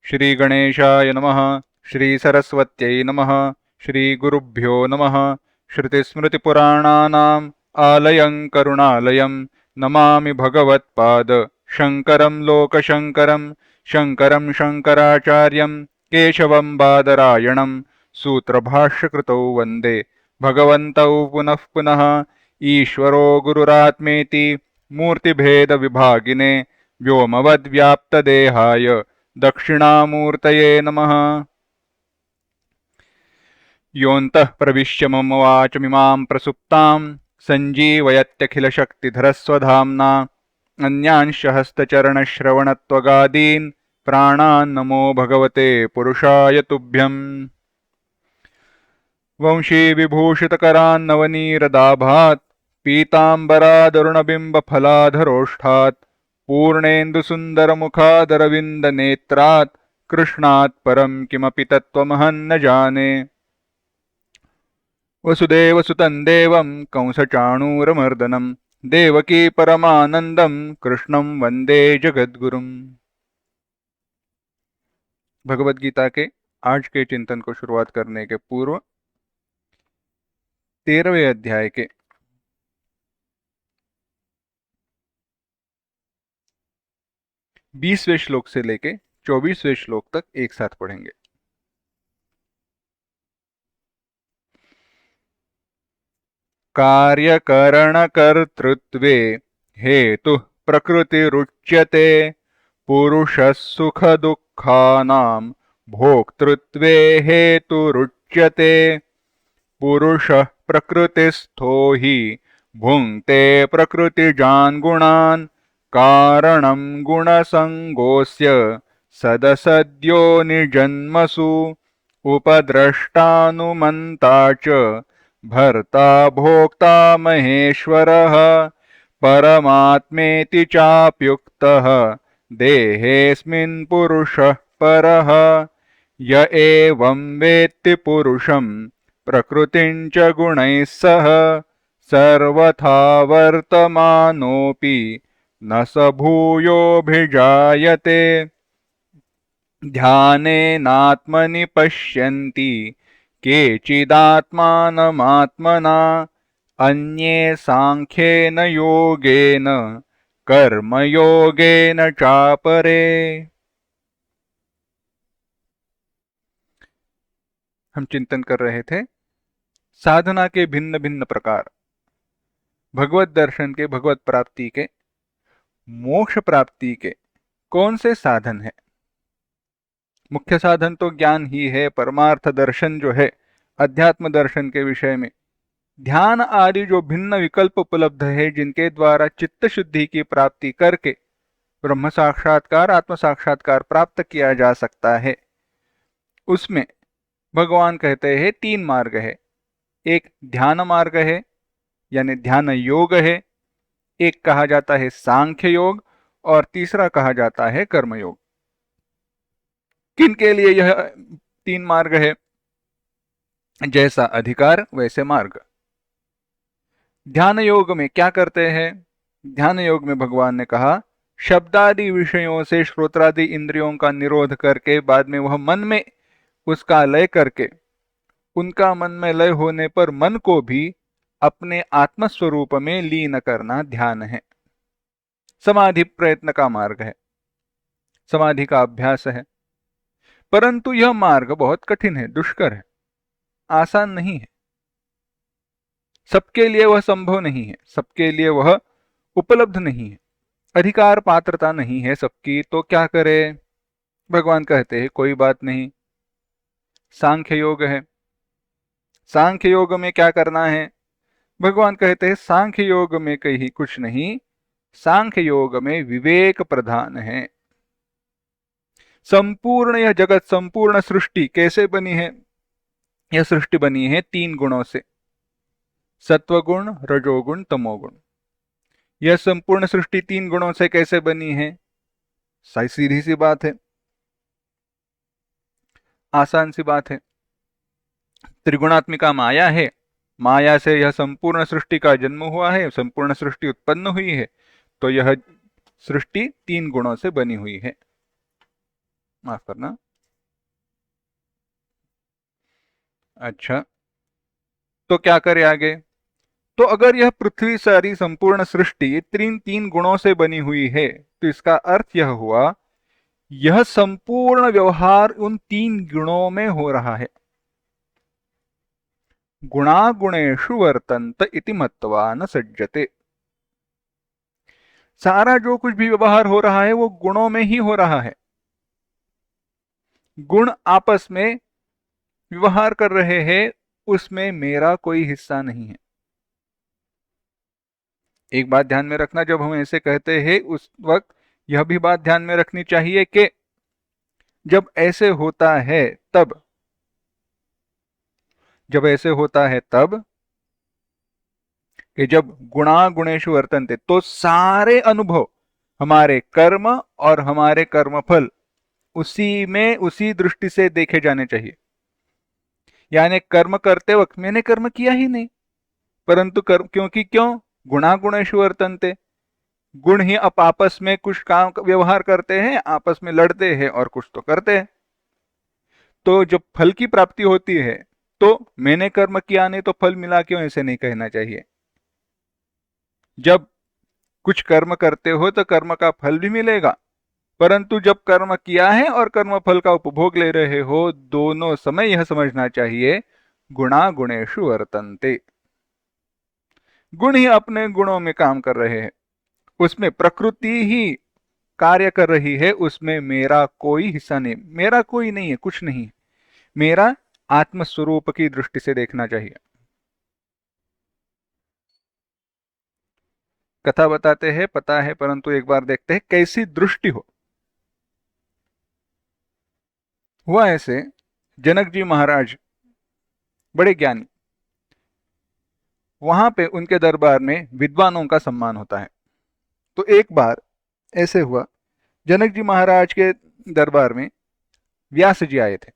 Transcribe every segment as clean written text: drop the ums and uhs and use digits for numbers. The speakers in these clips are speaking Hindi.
श्रीगणेशाय नमः। श्रीसरस्वत्यै नमः। श्रीगुरुभ्यो नमः। श्रुतिस्मृतिपुराणानाम् आलयं करुणालयं नमामि भगवत्पाद शङ्करं लोकशङ्करं। शङ्करं शङ्कराचार्यं केशवं बादरायणं सूत्रभाष्यकृतौ वन्दे भगवन्तौ पुनः पुनः। ईश्वरो गुरुरात्मेति मूर्तिभेदविभागिने व्योमवद्व्याप्तदेहाय दक्षिणामूर्तये नमः। योऽन्तः प्रविश्य मम वाचमिमां प्रसुप्तां सञ्जीवयत्यखिलशक्तिधरस्वधाम्ना अन्यांश हस्तचरणश्रवणत्वगादीन् प्राणान् नमो भगवते पुरुषाय तुभ्यम्। वंशी विभूषितकरान्नवनीरदाभात् पीताम्बरादरुणबिम्बफलाधरोष्ठात् पूर्णेन्दुसुन्दरमुखादरविन्दनेत्रात् कृष्णात् परं किमपि तत्त्वमहं न जाने। वसुदेवसुतं देवं कंसचाणूरमर्दनं देवकी परमानंदं कृष्णं वंदे जगद्गुरुम्। भगवद गीता के आज के चिंतन को शुरुआत करने के पूर्व 13वें अध्याय के 20वें श्लोक से लेके 24वें श्लोक तक एक साथ पढ़ेंगे। कार्यकरणकर्तृत्वे हेतुः प्रकृतिरुच्यते पुरुषः सुखदुःखानां भोक्तृत्वे हेतुरुच्यते। पुरुषः प्रकृतिस्थो हि भुङ्क्ते प्रकृतिजान् गुणान् कारणं गुणसङ्गोऽस्य सदसद्यो निजन्मसु उपद्रष्टानुमन्ता च भर्ता भोक्ता महेश्वरः परमात्मेति चाप्युक्तः देहेऽस्मिन् पुरुषः परः। य एवं वेत्ति पुरुषं प्रकृतिं च गुणैः सह सर्वथा वर्तमानोऽपि न स भूयोऽभिजायते। ध्यानेनात्मनि पश्यन्ति केचिदात्मानमात्मना अन्ये सांख्येन योगेन कर्मयोगेन चापरे। हम चिंतन कर रहे थे साधना के भिन्न भिन्न प्रकार, भगवत दर्शन के, भगवत प्राप्ति के, मोक्ष प्राप्ति के कौन से साधन है। मुख्य साधन तो ज्ञान ही है। परमार्थ दर्शन जो है, अध्यात्म दर्शन के विषय में ध्यान आदि जो भिन्न विकल्प उपलब्ध है, जिनके द्वारा चित्त शुद्धि की प्राप्ति करके ब्रह्म साक्षात्कार, आत्म साक्षात्कार प्राप्त किया जा सकता है, उसमें भगवान कहते हैं 3 मार्ग है। एक ध्यान मार्ग है, यानी ध्यान योग है। एक कहा जाता है सांख्य योग और तीसरा कहा जाता है कर्मयोग। किन के लिए यह 3 मार्ग है? जैसा अधिकार वैसे मार्ग। ध्यान योग में क्या करते हैं? ध्यान योग में भगवान ने कहा शब्दादि विषयों से श्रोत्रादि इंद्रियों का निरोध करके बाद में वह मन में उसका लय करके, उनका मन में लय होने पर मन को भी अपने आत्मस्वरूप में लीन करना ध्यान है। समाधि प्रयत्न का मार्ग है, समाधि का अभ्यास है। परंतु यह मार्ग बहुत कठिन है, दुष्कर है, आसान नहीं है। सबके लिए वह संभव नहीं है, सबके लिए वह उपलब्ध नहीं है, अधिकार पात्रता नहीं है सबकी। तो क्या करे? भगवान कहते हैं कोई बात नहीं, सांख्य योग है। सांख्य योग में क्या करना है? भगवान कहते हैं सांख्य योग में कहीं कुछ नहीं, सांख्य योग में विवेक प्रधान है। संपूर्ण यह जगत, संपूर्ण सृष्टि कैसे बनी है? यह सृष्टि बनी है 3 गुणों से, सत्वगुण, रजोगुण, तमोगुण। यह संपूर्ण सृष्टि 3 गुणों से कैसे बनी है? सीधी सी बात है, आसान सी बात है। त्रिगुणात्मिका माया है, माया से यह संपूर्ण सृष्टि का जन्म हुआ है, संपूर्ण सृष्टि उत्पन्न हुई है। तो यह सृष्टि 3 गुणों से बनी हुई है। माफ करना। अच्छा, तो क्या करे आगे? तो अगर यह पृथ्वी सारी संपूर्ण सृष्टि तीन तीन गुणों से बनी हुई है, तो इसका अर्थ यह हुआ, यह संपूर्ण व्यवहार उन तीन गुणों में हो रहा है। गुणा गुणेषु वर्तन्त इति मत्वा न सज्जते। सारा जो कुछ भी व्यवहार हो रहा है वो गुणों में ही हो रहा है। गुण आपस में व्यवहार कर रहे हैं, उसमें मेरा कोई हिस्सा नहीं है। एक बात ध्यान में रखना, जब हम ऐसे कहते हैं उस वक्त यह भी बात ध्यान में रखनी चाहिए कि जब ऐसे होता है, तब जब ऐसे होता है तब कि जब गुणा गुणेषु वर्तन्ते, तो सारे अनुभव, हमारे कर्म और हमारे कर्मफल उसी में उसी दृष्टि से देखे जाने चाहिए। यानी कर्म करते वक्त मैंने कर्म किया ही नहीं, परंतु कर्म क्यों गुणा गुणेषु वर्तन्ते, गुण ही अब आपस में कुछ काम व्यवहार करते हैं, आपस में लड़ते हैं और कुछ तो करते हैं। तो जब फल की प्राप्ति होती है तो मैंने कर्म किया नहीं तो फल मिला क्यों, ऐसे नहीं कहना चाहिए। जब कुछ कर्म करते हो तो कर्म का फल भी मिलेगा, परंतु जब कर्म किया है और कर्म फल का उपभोग ले रहे हो, दोनों समय यह समझना चाहिए गुणा गुणेषु वर्तन्ते। गुण ही अपने गुणों में काम कर रहे हैं, उसमें प्रकृति ही कार्य कर रही है, उसमें मेरा कोई हिस्सा नहीं, मेरा कोई नहीं है, कुछ नहीं है। मेरा आत्मस्वरूप की दृष्टि से देखना चाहिए। कथा बताते हैं पता है, परंतु एक बार देखते हैं कैसी दृष्टि हो। हुआ ऐसे, जनक जी महाराज बड़े ज्ञानी, वहां पे उनके दरबार में विद्वानों का सम्मान होता है। तो एक बार ऐसे हुआ, जनक जी महाराज के दरबार में व्यास जी आए थे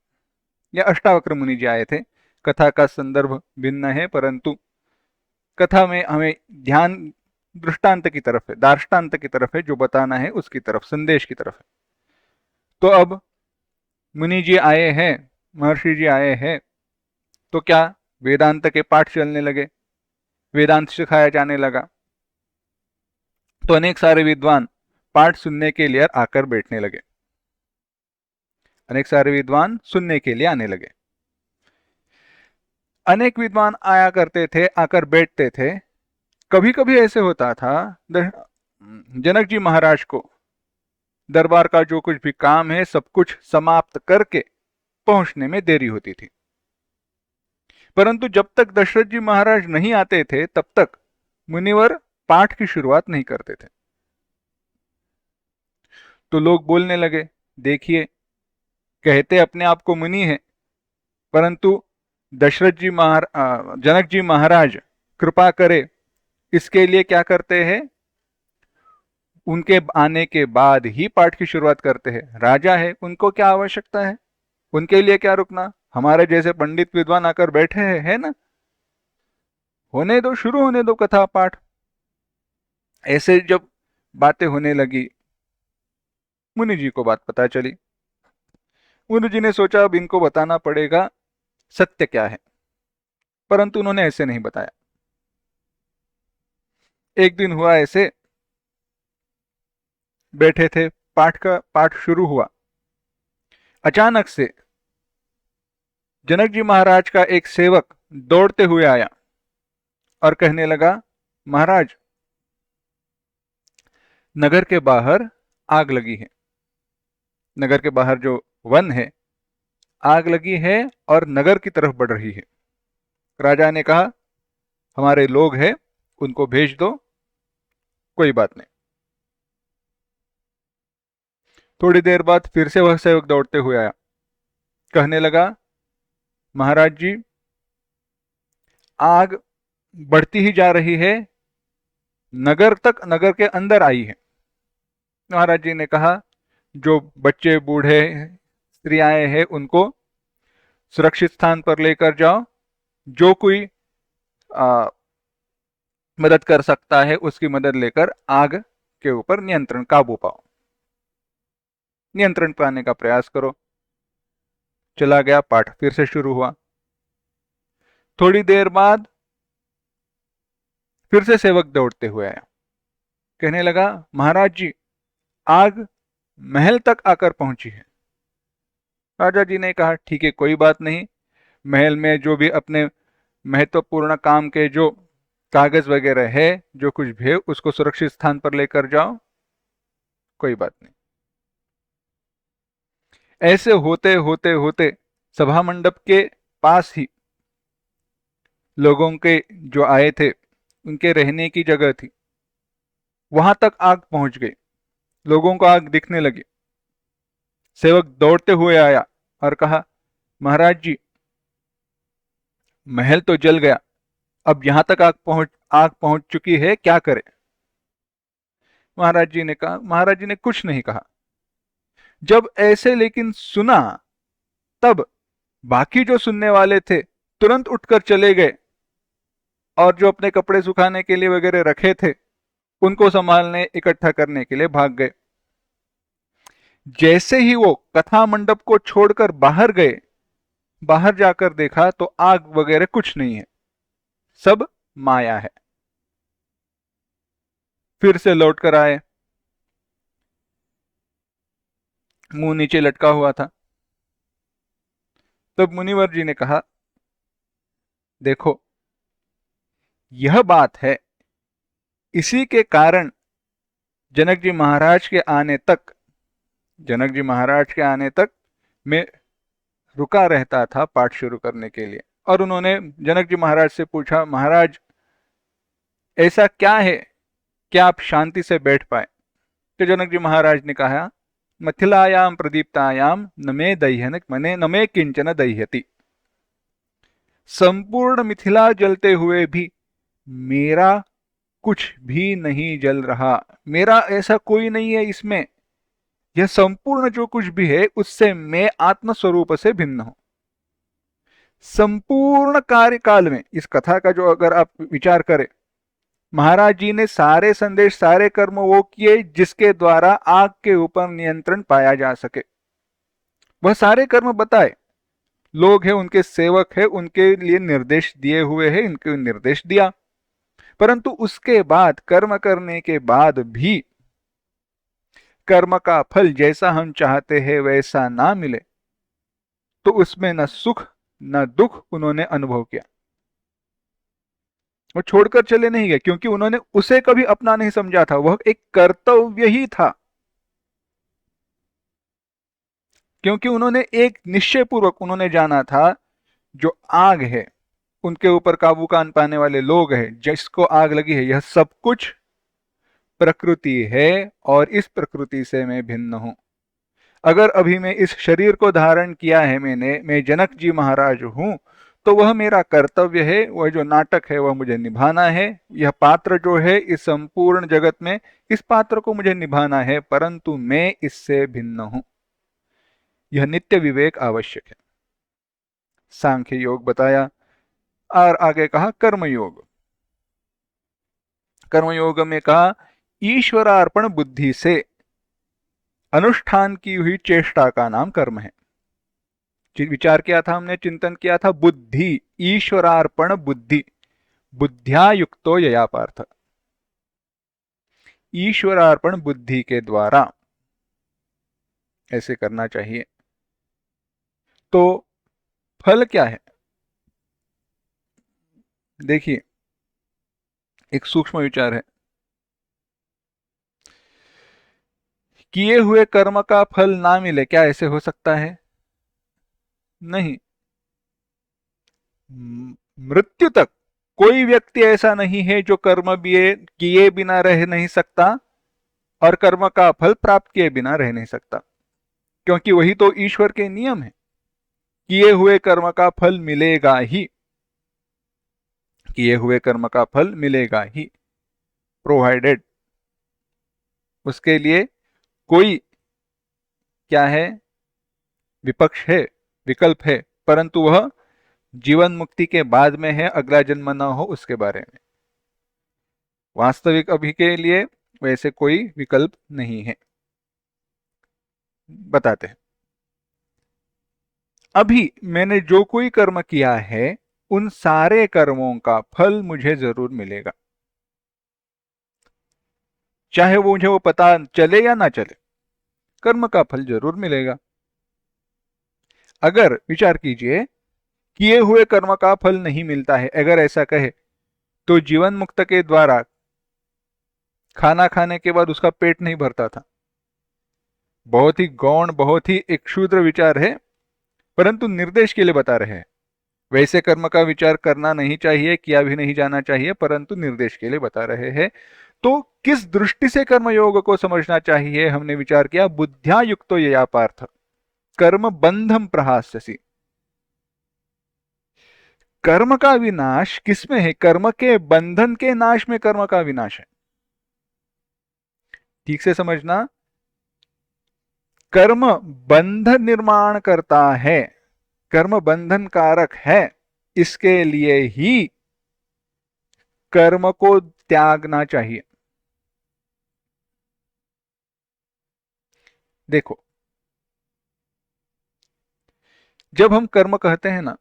या अष्टावक्र मुनि जी आए थे। कथा का संदर्भ भिन्न है, परंतु कथा में हमें ध्यान दृष्टांत की तरफ है, दार्ष्टान्त की तरफ है, जो बताना है उसकी तरफ, संदेश की तरफ है। तो अब मुनि जी आए हैं, महर्षि जी आए हैं, तो क्या वेदांत के पाठ चलने लगे, वेदांत सिखाया जाने लगा। तो अनेक सारे विद्वान पाठ सुनने के लिए आकर बैठने लगे, अनेक सारे विद्वान सुनने के लिए आने लगे। अनेक विद्वान आया करते थे, आकर बैठते थे। कभी कभी ऐसे होता था, जनक जी महाराज को दरबार का जो कुछ भी काम है सब कुछ समाप्त करके पहुंचने में देरी होती थी, परंतु जब तक दशरथ जी महाराज नहीं आते थे तब तक मुनिवर पाठ की शुरुआत नहीं करते थे। तो लोग बोलने लगे, देखिए, कहते अपने आप को मुनि है, परंतु जनक जी महाराज कृपा करे इसके लिए क्या करते हैं, उनके आने के बाद ही पाठ की शुरुआत करते हैं। राजा है, उनको क्या आवश्यकता है, उनके लिए क्या रुकना, हमारे जैसे पंडित विद्वान आकर बैठे हैं, है ना, होने दो, शुरू होने दो कथा पाठ। ऐसे जब बातें होने लगी, मुनि जी को बात पता चली। मुनि जी ने सोचा अब इनको बताना पड़ेगा सत्य क्या है, परंतु उन्होंने ऐसे नहीं बताया। एक दिन हुआ ऐसे, बैठे थे, पाठ शुरू हुआ। अचानक से जनक जी महाराज का एक सेवक दौड़ते हुए आया और कहने लगा, महाराज, नगर के बाहर आग लगी है, नगर के बाहर जो वन है, आग लगी है और नगर की तरफ बढ़ रही है। राजा ने कहा, हमारे लोग हैं, उनको भेज दो, कोई बात नहीं। थोड़ी देर बाद फिर से वह सेवक दौड़ते हुए आया, कहने लगा, महाराज जी, आग बढ़ती ही जा रही है, नगर तक, नगर के अंदर आई है। महाराज जी ने कहा, जो बच्चे बूढ़े स्त्रियां हैं उनको सुरक्षित स्थान पर लेकर जाओ, जो कोई आ, मदद कर सकता है उसकी मदद लेकर आग के ऊपर नियंत्रण, काबू पाओ। नियंत्रण पाने का प्रयास करो। चला गया, पाठ फिर से शुरू हुआ। थोड़ी देर बाद फिर से सेवक दौड़ते हुए आया, कहने लगा, महाराज जी, आग महल तक आकर पहुंची है। राजा जी ने कहा, ठीक है, कोई बात नहीं, महल में जो भी अपने महत्वपूर्ण काम के जो कागज वगैरह है, जो कुछ भी है, उसको सुरक्षित स्थान पर लेकर जाओ, कोई बात नहीं। ऐसे होते होते होते सभा मंडप के पास ही लोगों के जो आए थे, उनके रहने की जगह थी, वहां तक आग पहुंच गई। लोगों को आग दिखने लगी। सेवक दौड़ते हुए आया और कहा, महाराज जी, महल तो जल गया, अब यहां तक आग पहुंच चुकी है, क्या करें? महाराज जी ने कहा, महाराज जी ने कुछ नहीं कहा। जब ऐसे लेकिन सुना, तब बाकी जो सुनने वाले थे तुरंत उठकर चले गए और जो अपने कपड़े सुखाने के लिए वगैरह रखे थे, उनको संभालने, इकट्ठा करने के लिए भाग गए। जैसे ही वो कथा मंडप को छोड़कर बाहर गए, बाहर जाकर देखा तो आग वगैरह कुछ नहीं है, सब माया है। फिर से लौटकर आए, मुंह नीचे लटका हुआ था। तब मुनिवर जी ने कहा, देखो, यह बात है, इसी के कारण जनक जी महाराज के आने तक मैं रुका रहता था पाठ शुरू करने के लिए। और उन्होंने जनक जी महाराज से पूछा, महाराज, ऐसा क्या है कि आप शांति से बैठ पाए? तो जनक जी महाराज ने कहा, मिथिलायाम प्रदीप्तायाम न मे दह्यन मने न मे किंचन दह्यति। संपूर्ण मिथिला जलते हुए भी मेरा कुछ भी नहीं जल रहा, मेरा ऐसा कोई नहीं है इसमें। यह संपूर्ण जो कुछ भी है, उससे मैं आत्म स्वरूप से भिन्न हूं। संपूर्ण कार्यकाल में इस कथा का जो अगर आप विचार करें, महाराज जी ने सारे संदेश, सारे कर्म वो किए जिसके द्वारा आग के ऊपर नियंत्रण पाया जा सके। वह सारे कर्म बताए, लोग हैं उनके सेवक है, उनके लिए निर्देश दिए हुए हैं, इनके निर्देश दिया। परंतु उसके बाद, कर्म करने के बाद भी कर्म का फल जैसा हम चाहते हैं वैसा ना मिले, तो उसमें न सुख न दुख उन्होंने अनुभव किया। वो छोड़कर चले नहीं गए, क्योंकि उन्होंने उसे कभी अपना नहीं समझा था, वह एक कर्तव्य ही था। क्योंकि उन्होंने एक निश्चय पूर्वक उन्होंने जाना था, जो आग है, उनके ऊपर काबू पाने वाले लोग हैं, जिसको आग लगी है, यह सब कुछ प्रकृति है और इस प्रकृति से मैं भिन्न हूं। अगर अभी मैं इस शरीर को धारण किया है मैं जनक जी महाराज हूं, तो वह मेरा कर्तव्य है, वह जो नाटक है वह मुझे निभाना है। यह पात्र जो है इस संपूर्ण जगत में, इस पात्र को मुझे निभाना है, परंतु मैं इससे भिन्न हूं। यह नित्य विवेक आवश्यक है। सांख्य योग बताया और आगे कहा कर्मयोग। कर्मयोग में कहा, ईश्वरार्पण बुद्धि से अनुष्ठान की हुई चेष्टा का नाम कर्म है। विचार किया था हमने, चिंतन किया था, बुद्धि, ईश्वरार्पण बुद्धि, बुद्ध्या युक्तो यया पार्थ। ईश्वरार्पण बुद्धि के द्वारा ऐसे करना चाहिए। तो फल क्या है? देखिए, एक सूक्ष्म विचार है। किए हुए कर्म का फल ना मिले, क्या ऐसे हो सकता है? नहीं। मृत्यु तक कोई व्यक्ति ऐसा नहीं है जो कर्म किए बिना रह नहीं सकता और कर्म का फल प्राप्त किए बिना रह नहीं सकता, क्योंकि वही तो ईश्वर के नियम है। किए हुए कर्म का फल मिलेगा ही, किए हुए कर्म का फल मिलेगा ही, प्रोवाइडेड उसके लिए कोई क्या है, विपक्ष है, विकल्प है, परंतु वह जीवन मुक्ति के बाद में है, अगला जन्म न हो उसके बारे में। वास्तविक अभी के लिए वैसे कोई विकल्प नहीं है। बताते हैं। अभी मैंने जो कोई कर्म किया है उन सारे कर्मों का फल मुझे जरूर मिलेगा, चाहे वो मुझे वो पता चले या ना चले, कर्म का फल जरूर मिलेगा। अगर विचार कीजिए किए हुए कर्म का फल नहीं मिलता है, अगर ऐसा कहे तो जीवन मुक्त के द्वारा खाना खाने के बाद उसका पेट नहीं भरता था। बहुत ही गौण, बहुत ही एक क्षुद्र विचार है, परंतु निर्देश के लिए बता रहे हैं। वैसे कर्म का विचार करना नहीं चाहिए, किया भी नहीं जाना चाहिए, परंतु निर्देश के लिए बता रहे हैं। तो किस दृष्टि से कर्मयोग को समझना चाहिए, हमने विचार किया बुद्ध्या युक्तो यया पार्थ कर्म बंधम प्रहास्यसि। कर्म का विनाश किसमें है? कर्म के बंधन के नाश में कर्म का विनाश है। ठीक से समझना, कर्म बंध निर्माण करता है, कर्म बंधन कारक है, इसके लिए ही कर्म को त्यागना चाहिए। देखो, जब हम कर्म कहते हैं ना,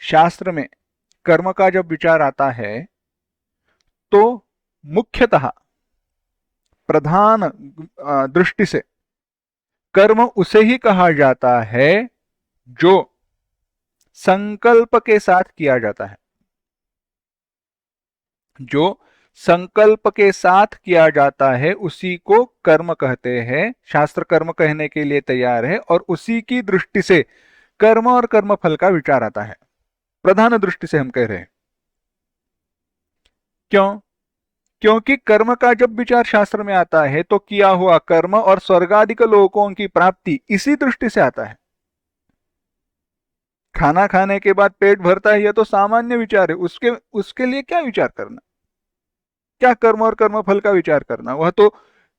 शास्त्र में कर्म का जब विचार आता है तो मुख्यतः प्रधान दृष्टि से कर्म उसे ही कहा जाता है जो संकल्प के साथ किया जाता है। जो संकल्प के साथ किया जाता है उसी को कर्म कहते हैं। शास्त्र कर्म कहने के लिए तैयार है और उसी की दृष्टि से कर्म और कर्म फल का विचार आता है। प्रधान दृष्टि से हम कह रहे हैं। क्यों? क्योंकि कर्म का जब विचार शास्त्र में आता है तो किया हुआ कर्म और स्वर्गादिक लोकों की प्राप्ति इसी दृष्टि से आता है। खाना खाने के बाद पेट भरता है, यह तो सामान्य विचार है। उसके लिए क्या विचार करना, क्या कर्म और कर्म फल का विचार करना, वह तो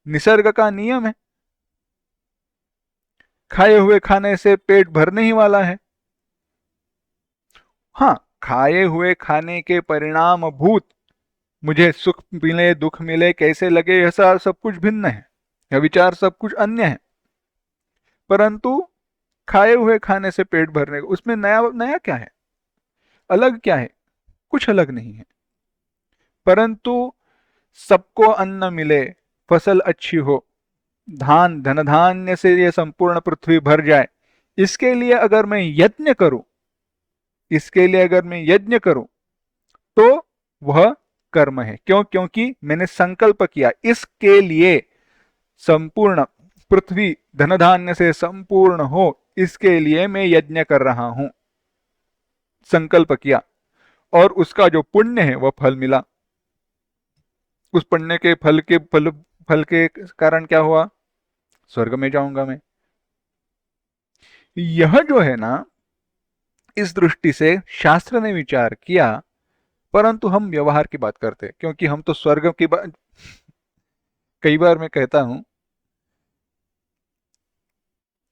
निसर्ग का नियम है। खाए हुए खाने से पेट भरने ही वाला है। हाँ, खाए हुए खाने के परिणाम भूत मुझे सुख मिले दुख मिले कैसे लगे, ऐसा सब कुछ भिन्न है, यह विचार सब कुछ अन्य है। परंतु खाए हुए खाने से पेट भरने, उसमें नया नया क्या है, अलग क्या है? कुछ अलग नहीं है। परंतु सबको अन्न मिले, फसल अच्छी हो, धान धन धान्य से ये संपूर्ण पृथ्वी भर जाए, इसके लिए अगर मैं यज्ञ करूं, इसके लिए अगर मैं यज्ञ करूं तो वह कर्म है। क्यों? क्योंकि मैंने संकल्प किया इसके लिए संपूर्ण पृथ्वी धन धान्य से संपूर्ण हो, इसके लिए मैं यज्ञ कर रहा हूं। संकल्प किया और उसका जो पुण्य है वह फल मिला। उस पुण्य के फल के कारण क्या हुआ? स्वर्ग में जाऊंगा मैं। यह जो है ना, इस दृष्टि से शास्त्र ने विचार किया, परंतु हम व्यवहार की बात करते हैं, क्योंकि हम तो स्वर्ग की बात, कई बार मैं कहता हूं,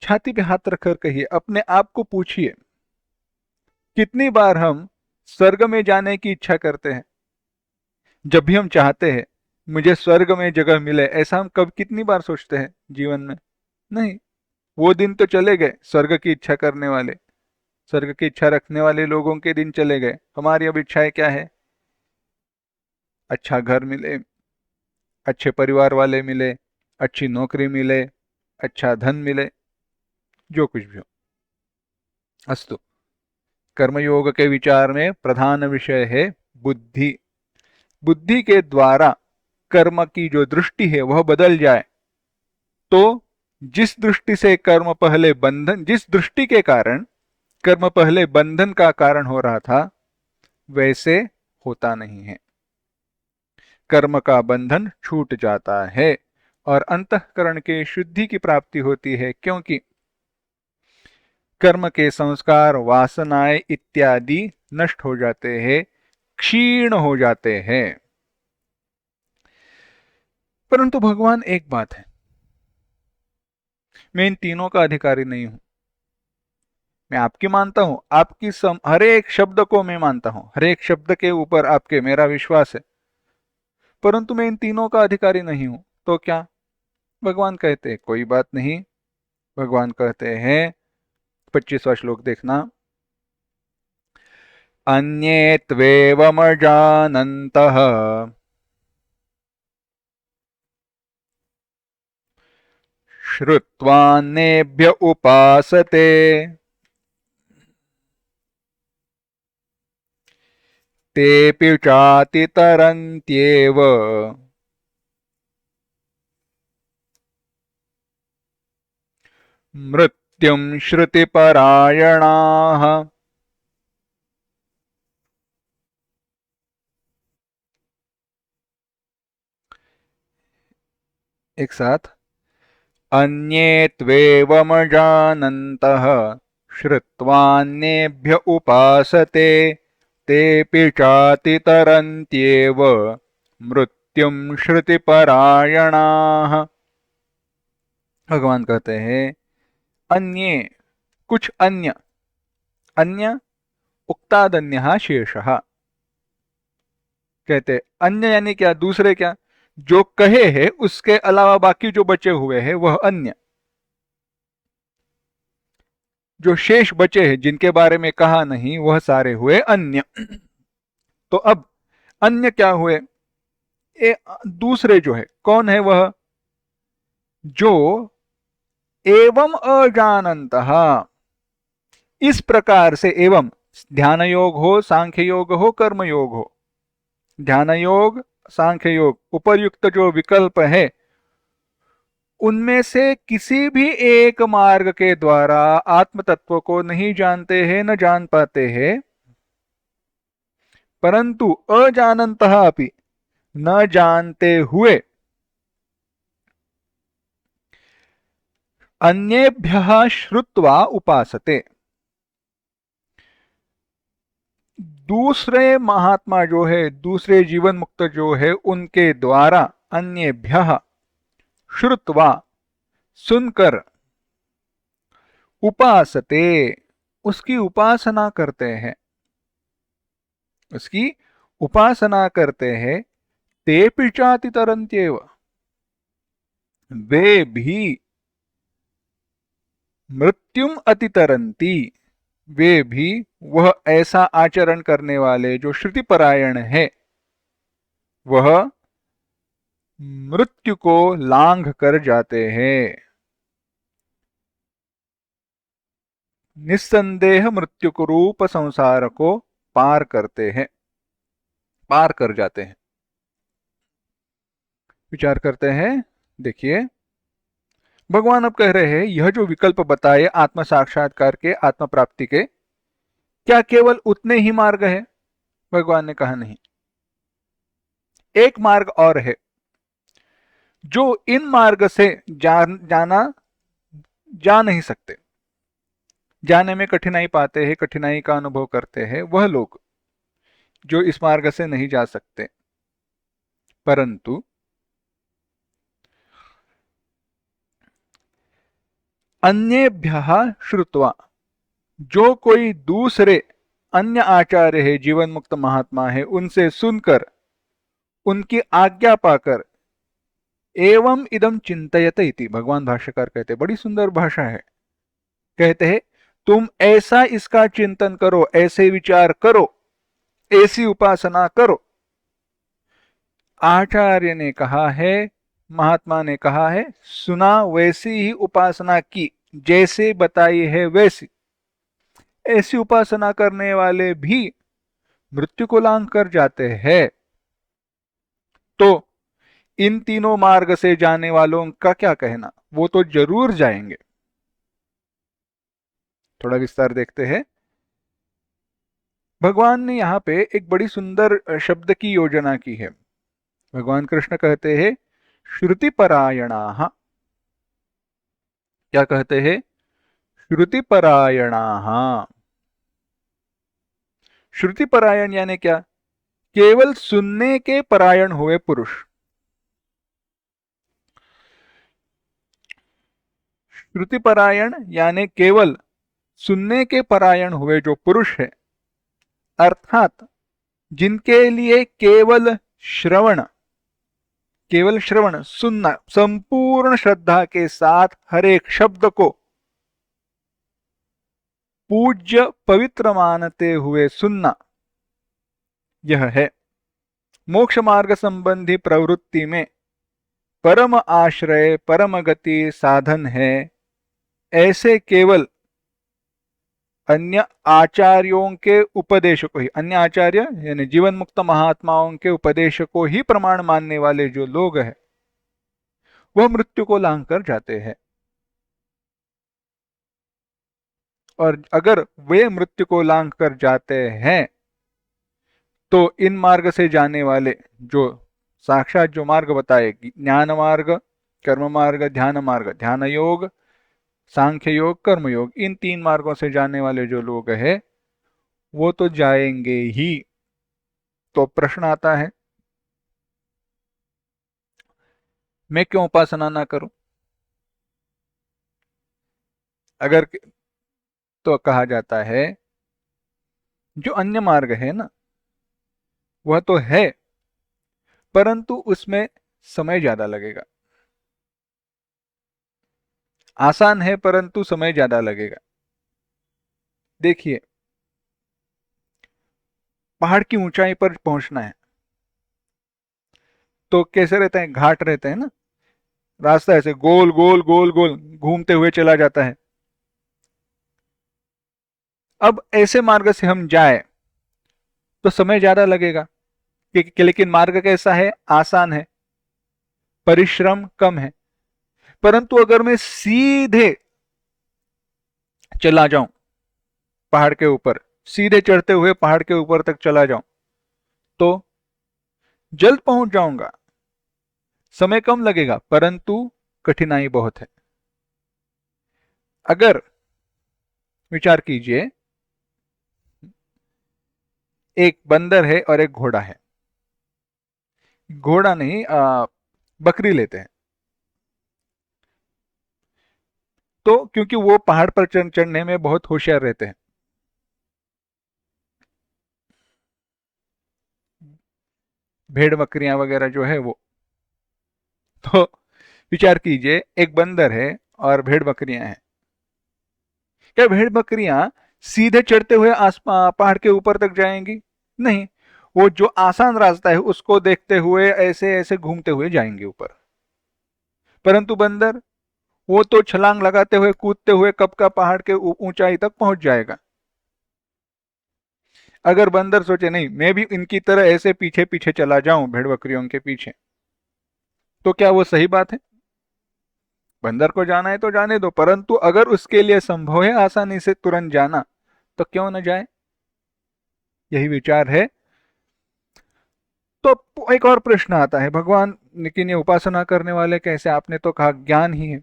छाती पे हाथ रखकर कहिए, अपने आप को पूछिए कितनी बार हम स्वर्ग में जाने की इच्छा करते हैं। जब भी हम चाहते हैं मुझे स्वर्ग में जगह मिले, ऐसा हम कब कितनी बार सोचते हैं जीवन में? नहीं, वो दिन तो चले गए स्वर्ग की इच्छा करने वाले, स्वर्ग की इच्छा रखने वाले लोगों के दिन चले गए। हमारी अब इच्छाएं क्या है? अच्छा घर मिले, अच्छे परिवार वाले मिले, अच्छी नौकरी मिले, अच्छा धन मिले, जो कुछ भी हो। अस्तु, कर्मयोग के विचार में प्रधान विषय है बुद्धि। बुद्धि के द्वारा कर्म की जो दृष्टि है वह बदल जाए तो जिस दृष्टि से कर्म पहले बंधन, जिस दृष्टि के कारण कर्म पहले बंधन का कारण हो रहा था, वैसे होता नहीं है। कर्म का बंधन छूट जाता है और अंतःकरण के शुद्धि की प्राप्ति होती है, क्योंकि कर्म के संस्कार वासनाएं इत्यादि नष्ट हो जाते हैं, क्षीण हो जाते हैं। परंतु भगवान, एक बात है, मैं इन तीनों का अधिकारी नहीं हूं। मैं आपकी मानता हूं, आपकी हर एक शब्द को मैं मानता हूं, हर एक शब्द के ऊपर आपके मेरा विश्वास है, परंतु मैं इन तीनों का अधिकारी नहीं हूं। तो क्या? भगवान कहते हैं कोई बात नहीं। भगवान कहते हैं 25वां श्लोक देखना, अन्ये त्वेवमजानन्तः श्रुत्वान्येभ्य उपासते तेऽपि चातितरन्त्येव मृत्युं श्रुतिपरायणाः। एक साथ, अन्ये त्वेवमजानन्तः श्रुत्वान्येभ्य उपासते तेऽपि चातितरन्त्येव मृत्युं श्रुतिपरायणाः। भगवान कहते हैं अन्ये, कुछ अन्य, अन्य उक्तादन्यः शेषः। कहते अन्य यानी क्या, दूसरे क्या, जो कहे हैं उसके अलावा बाकी जो बचे हुए हैं वह अन्य। जो शेष बचे हैं जिनके बारे में कहा नहीं वह सारे हुए अन्य। तो अब अन्य क्या हुए, दूसरे जो है कौन है, वह जो एवं अजानन्तः, इस प्रकार से, एवं ध्यान योग हो, सांख्य योग हो, कर्म योग हो, ध्यान योग, सांख्य योग, उपर्युक्त जो विकल्प है उनमें से किसी भी एक मार्ग के द्वारा आत्म तत्व को नहीं जानते हैं, न जान पाते हैं, परंतु अजानन्तः अपि, न जानते हुए अन्येभ्यः श्रुत्वा उपासते, दूसरे महात्मा जो है, दूसरे जीवन मुक्त जो है, उनके द्वारा अन्येभ्यः श्रुत्वा, सुनकर, उपासते, उसकी उपासना करते हैं, उसकी उपासना करते हैं, तेऽपि चातितरन्त्येव, वे भी मृत्युम अतितरन्ति, वे भी वह ऐसा आचरण करने वाले जो श्रुति परायण है, वह मृत्यु को लांघ कर जाते हैं, निस्संदेह मृत्यु को रूप संसार को पार करते हैं, पार कर जाते हैं। विचार करते हैं, देखिए भगवान अब कह रहे हैं यह जो विकल्प बताए आत्म साक्षात्कार के, आत्म प्राप्ति के, क्या केवल उतने ही मार्ग है? भगवान ने कहा नहीं, एक मार्ग और है जो इन मार्ग से जाना जा नहीं सकते, जाने में कठिनाई पाते हैं, कठिनाई का अनुभव करते हैं, वह लोग जो इस मार्ग से नहीं जा सकते, परंतु अन्येभ्यः श्रुत्वा, जो कोई दूसरे अन्य आचार्य है, जीवन मुक्त महात्मा है, उनसे सुनकर, उनकी आज्ञा पाकर, एवं इदम चिंतयते इति, भगवान भाष्यकार कहते, बड़ी सुंदर भाषा है, कहते हैं तुम ऐसा इसका चिंतन करो, ऐसे विचार करो, ऐसी उपासना करो। आचार्य ने कहा है, महात्मा ने कहा है, सुना वैसी ही उपासना की, जैसे बताई है वैसी, ऐसी उपासना करने वाले भी मृत्यु को लांघ कर जाते हैं। तो इन तीनों मार्ग से जाने वालों का क्या कहना, वो तो जरूर जाएंगे। थोड़ा विस्तार देखते हैं। भगवान ने यहाँ पे एक बड़ी सुंदर शब्द की योजना की है। भगवान कृष्ण कहते हैं श्रुति परायणाः, क्या कहते हैं? श्रुति परायणाः। श्रुति परायण यानी क्या? केवल सुनने के परायण हुए पुरुष। श्रुति परायण यानी केवल सुनने के परायण हुए जो पुरुष है, अर्थात जिनके लिए केवल श्रवण, केवल श्रवण सुनना, संपूर्ण श्रद्धा के साथ हर एक शब्द को पूज्य पवित्र मानते हुए सुनना, यह है मोक्ष मार्ग संबंधी प्रवृत्ति में परम आश्रय, परम गति साधन है। ऐसे केवल अन्य आचार्यों के उपदेश को ही, अन्य आचार्य यानी जीवन मुक्त महात्माओं के उपदेश को ही प्रमाण मानने वाले जो लोग हैं, वह मृत्यु को लांघ कर जाते हैं। और अगर वे मृत्यु को लांघ कर जाते हैं तो इन मार्ग से जाने वाले, जो साक्षात जो मार्ग बताए, ज्ञान मार्ग, कर्म मार्ग, ध्यान मार्ग, ध्यान योग, सांख्य योग, कर्म योग, इन 3 मार्गों से जाने वाले जो लोग हैं वो तो जाएंगे ही। तो प्रश्न आता है, मैं क्यों उपासना ना करूं? अगर तो कहा जाता है जो अन्य मार्ग है ना, वह तो है, परंतु उसमें समय ज्यादा लगेगा। आसान है परंतु समय ज्यादा लगेगा। देखिए, पहाड़ की ऊंचाई पर पहुंचना है तो कैसे रहते हैं, घाट रहते हैं ना, रास्ता ऐसे गोल गोल गोल गोल घूमते हुए चला जाता है। अब ऐसे मार्ग से हम जाए तो समय ज्यादा लगेगा, लेकिन मार्ग कैसा है, आसान है, परिश्रम कम है। परंतु अगर मैं सीधे चला जाऊं पहाड़ के ऊपर, सीधे चढ़ते हुए पहाड़ के ऊपर तक चला जाऊं तो जल्द पहुंच जाऊंगा, समय कम लगेगा, परंतु कठिनाई बहुत है। अगर विचार कीजिए, एक बंदर है और एक घोड़ा है, घोड़ा नहीं, बकरी लेते हैं। तो क्योंकि वो पहाड़ पर चढ़ने में बहुत होशियार रहते हैं, भेड़ बकरियां वगैरह जो है वो, तो विचार कीजिए, एक बंदर है और भेड़ बकरियां हैं। क्या भेड़ बकरियां सीधे चढ़ते हुए पहाड़ के ऊपर तक जाएंगी? नहीं, वो जो आसान रास्ता है उसको देखते हुए ऐसे ऐसे घूमते हुए जाएंगे ऊपर। परंतु बंदर, वो तो छलांग लगाते हुए, कूदते हुए कब का पहाड़ के ऊंचाई तक पहुंच जाएगा। अगर बंदर सोचे नहीं, मैं भी इनकी तरह ऐसे पीछे पीछे चला जाऊं भेड़ बकरियों के पीछे, तो क्या वो सही बात है? बंदर को जाना है तो जाने दो, परंतु अगर उसके लिए संभव है आसानी से तुरंत जाना, तो क्यों न जाए? यही विचार है। तो एक और प्रश्न आता है, भगवान, लेकिन ये उपासना करने वाले कैसे? आपने तो कहा ज्ञान ही है,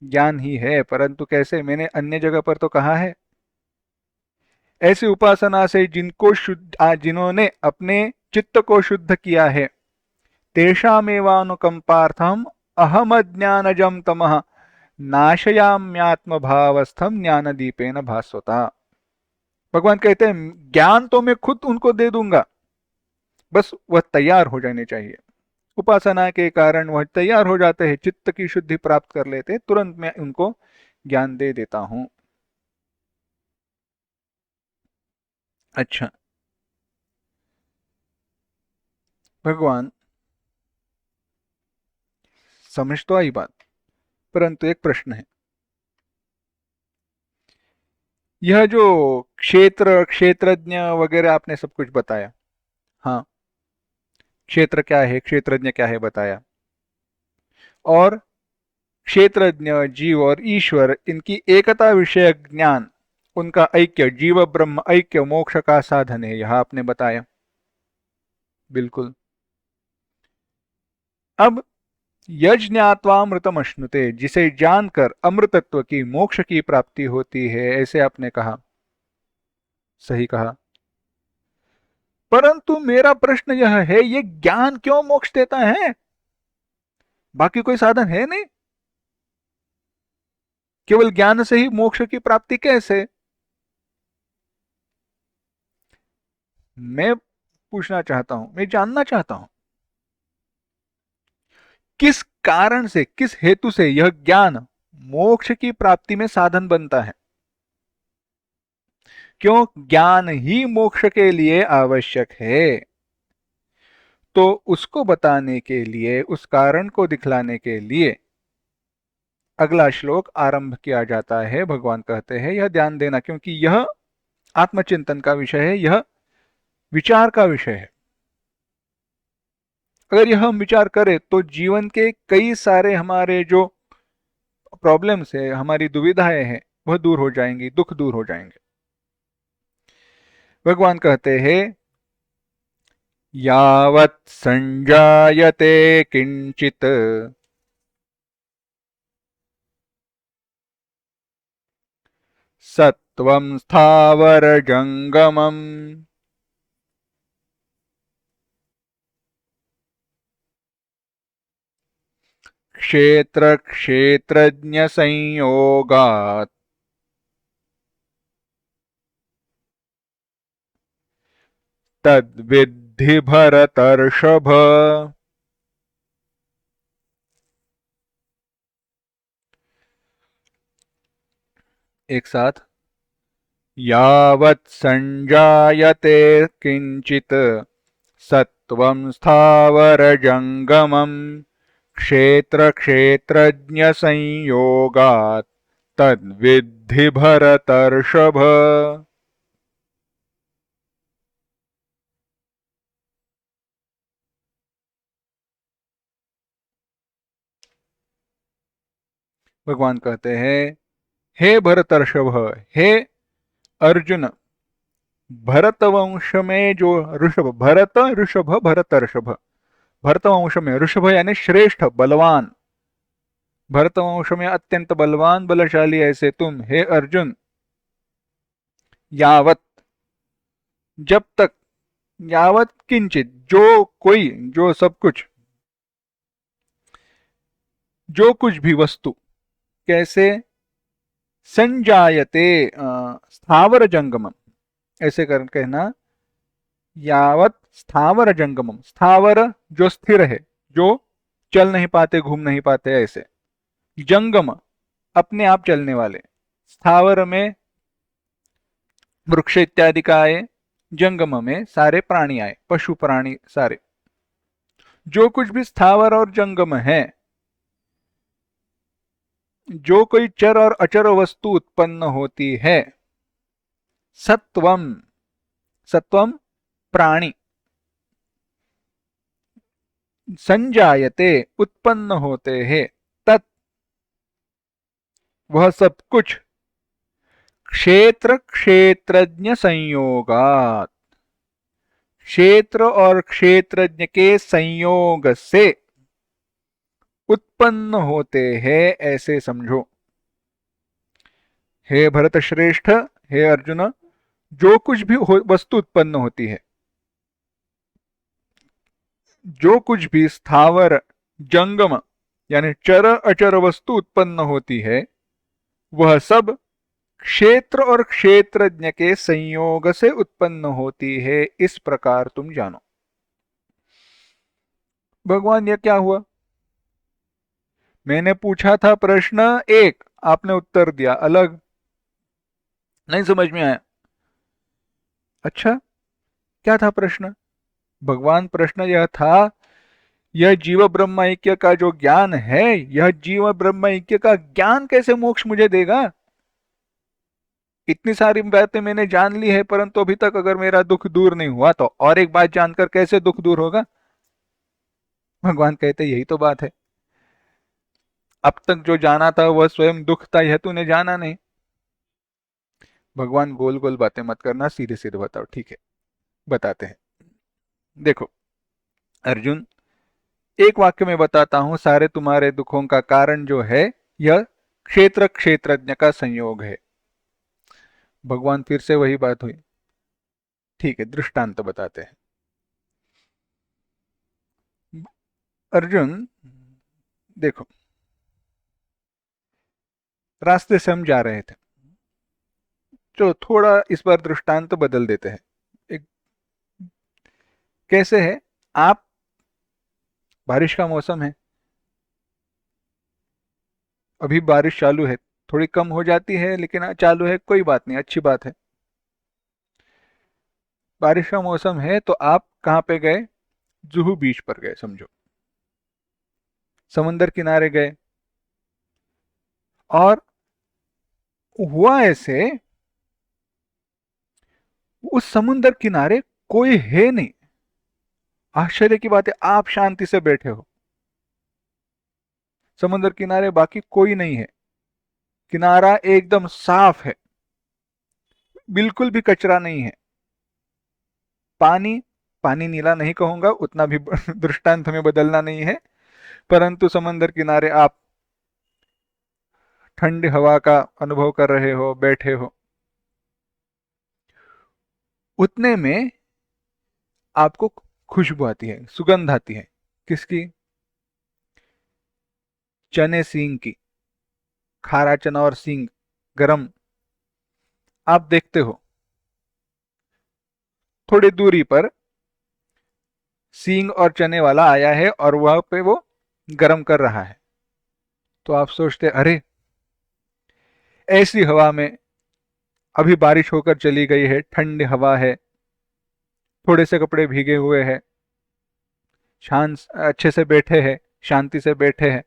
ज्ञान ही है, परंतु कैसे? मैंने अन्य जगह पर तो कहा है, ऐसी उपासना से जिनको जिन्होंने अपने चित्त को शुद्ध किया है, तेषामेवानुकंपार्थम अहम ज्ञानजम तमः नाशयाम्यात्म भावस्थम ज्ञान दीपेन भास्वता। भगवान कहते हैं ज्ञान तो मैं खुद उनको दे दूंगा, बस वह तैयार हो जाने चाहिए। उपासना के कारण वह तैयार हो जाते हैं, चित्त की शुद्धि प्राप्त कर लेते हैं, तुरंत मैं उनको ज्ञान दे देता हूं। अच्छा, भगवान, समझ तो आई बात, परंतु एक प्रश्न है। यह जो क्षेत्र, क्षेत्रज्ञ वगैरह आपने सब कुछ बताया, हाँ, क्षेत्र क्या है, क्षेत्रज्ञ क्या है बताया, और क्षेत्रज्ञ, जीव और ईश्वर, इनकी एकता विषयक ज्ञान, उनका ऐक्य, जीव ब्रह्म ऐक्य मोक्ष का साधन है, यह आपने बताया। बिल्कुल। अब यज्ञात्वामृतमश्नुते, जिसे जानकर अमृतत्व की, मोक्ष की प्राप्ति होती है, ऐसे आपने कहा, सही कहा। परंतु मेरा प्रश्न यह है, ये ज्ञान क्यों मोक्ष देता है? बाकी कोई साधन है नहीं, केवल ज्ञान से ही मोक्ष की प्राप्ति कैसे? मैं पूछना चाहता हूं, मैं जानना चाहता हूं। किस कारण से, किस हेतु से यह ज्ञान मोक्ष की प्राप्ति में साधन बनता है? क्यों ज्ञान ही मोक्ष के लिए आवश्यक है। तो उसको बताने के लिए, उस कारण को दिखलाने के लिए अगला श्लोक आरंभ किया जाता है। भगवान कहते हैं यह ध्यान देना, क्योंकि यह आत्मचिंतन का विषय है, यह विचार का विषय है। अगर यह हम विचार करें तो जीवन के कई सारे हमारे जो प्रॉब्लम्स है, हमारी दुविधाएं हैं, वह दूर हो जाएंगी, दुख दूर हो जाएंगे। भगवान कहते हैं यावत् संजायते किंचित सत्वं स्थावर जंगमम् क्षेत्र क्षेत्रज्ञ संयोगात् तद्विद्धि भरतर्षभ। एक साथ, यावत् संजायते किंचित सत्वं स्थावर जंगमम् क्षेत्र क्षेत्रज्ञ संयोगात् तद्विद्धि भरतर्षभ। भगवान कहते हैं हे भरतर्षभ, हे अर्जुन, भरत वंश में जो ऋषभ, भरत ऋषभ भरत ऋषभ, भरत वंश में ऋषभ यानी श्रेष्ठ बलवान, भरत वंश में अत्यंत बलवान बलशाली ऐसे तुम हे अर्जुन, यावत जब तक, यावत किंचित जो कोई, जो सब कुछ, जो कुछ भी वस्तु, कैसे, संजायते स्थावर जंगमम, ऐसे कर कहना, यावत स्थावर जंगमम, स्थावर जो स्थिर है, जो चल नहीं पाते, घूम नहीं पाते ऐसे, जंगम अपने आप चलने वाले, स्थावर में वृक्ष इत्यादि का आए, जंगम में सारे प्राणी आए, पशु प्राणी सारे, जो कुछ भी स्थावर और जंगम है, जो कोई चर और अचर वस्तु उत्पन्न होती है, सत्वम, सत्वम प्राणी, संजायते उत्पन्न होते हैं, तत् वह सब कुछ, क्षेत्र क्षेत्रज्ञ संयोगात, क्षेत्र और क्षेत्रज्ञ के संयोग से उत्पन्न होते हैं, ऐसे समझो। हे भरत श्रेष्ठ, हे अर्जुन, जो कुछ भी वस्तु उत्पन्न होती है, जो कुछ भी स्थावर जंगम यानी चर अचर वस्तु उत्पन्न होती है, वह सब क्षेत्र और क्षेत्रज्ञ के संयोग से उत्पन्न होती है, इस प्रकार तुम जानो। भगवान, यह क्या हुआ? मैंने पूछा था प्रश्न एक, आपने उत्तर दिया अलग, नहीं समझ में आया। अच्छा, क्या था प्रश्न? भगवान, प्रश्न यह था, यह जीव ब्रह्म ऐक्य का जो ज्ञान है, यह जीव ब्रह्म ऐक्य का ज्ञान कैसे मोक्ष मुझे देगा? इतनी सारी बातें मैंने जान ली है, परंतु अभी तक अगर मेरा दुख दूर नहीं हुआ तो और एक बात जानकर कैसे दुख दूर होगा? भगवान कहते यही तो बात है, अब तक जो जाना था वह स्वयं दुख था, यह तूने जाना नहीं। भगवान, गोल गोल बातें मत करना, सीधे सीधे बताओ। ठीक है, बताते हैं। देखो अर्जुन, एक वाक्य में बताता हूं, सारे तुम्हारे दुखों का कारण जो है, यह क्षेत्र क्षेत्रज्ञ का संयोग है। भगवान, फिर से वही बात हुई। ठीक है, दृष्टांत बताते हैं। अर्जुन देखो, रास्ते से हम जा रहे थे, चलो थोड़ा इस बार दृष्टांत बदल देते हैं। एक कैसे है, आप, बारिश का मौसम है, अभी बारिश चालू है, थोड़ी कम हो जाती है लेकिन चालू है, कोई बात नहीं, अच्छी बात है। बारिश का मौसम है तो आप कहाँ पे गए? जुहू बीच पर गए समझो, समुंदर किनारे गए। और हुआ ऐसे, उस समुंदर किनारे कोई है नहीं। आश्चर्य की बात है, आप शांति से बैठे हो, समुंदर किनारे बाकी कोई नहीं है, किनारा एकदम साफ है, बिल्कुल भी कचरा नहीं है। पानी, पानी नीला नहीं कहूंगा, उतना भी दृष्टांत हमें बदलना नहीं है, परंतु समंदर किनारे आप ठंडी हवा का अनुभव कर रहे हो, बैठे हो। उतने में आपको खुशबू आती है, सुगंध आती है। किसकी? चने सींग की, खारा चना और सींग गरम। आप देखते हो थोड़ी दूरी पर सींग और चने वाला आया है और वहां पे वो गरम कर रहा है। तो आप सोचते, अरे ऐसी हवा में, अभी बारिश होकर चली गई है, ठंडी हवा है, थोड़े से कपड़े भीगे हुए हैं, शांत अच्छे से बैठे हैं, शांति से बैठे हैं।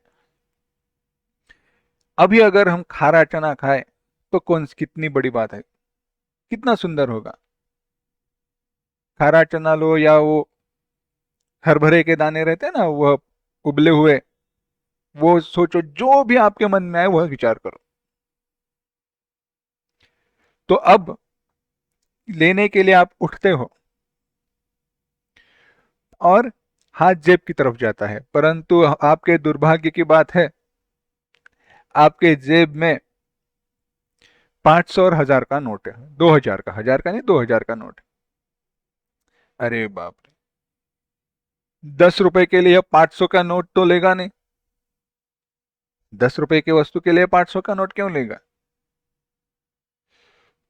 अभी अगर हम खारा चना खाए तो कौन कितनी बड़ी बात है, कितना सुंदर होगा। खारा चना लो या वो हरभरे के दाने रहते हैं ना, वह उबले हुए, वो सोचो, जो भी आपके मन में आए वह विचार करो। तो अब लेने के लिए आप उठते हो और हाथ जेब की तरफ जाता है, परंतु आपके दुर्भाग्य की बात है, आपके जेब में 500 और 1000 का नोट है, 2000 का, 1000 का नहीं, 2000 का नोट है। अरे बाप रे, 10 रुपए के लिए 500 का नोट तो लेगा नहीं, 10 रुपए की वस्तु के लिए 500 का नोट क्यों लेगा?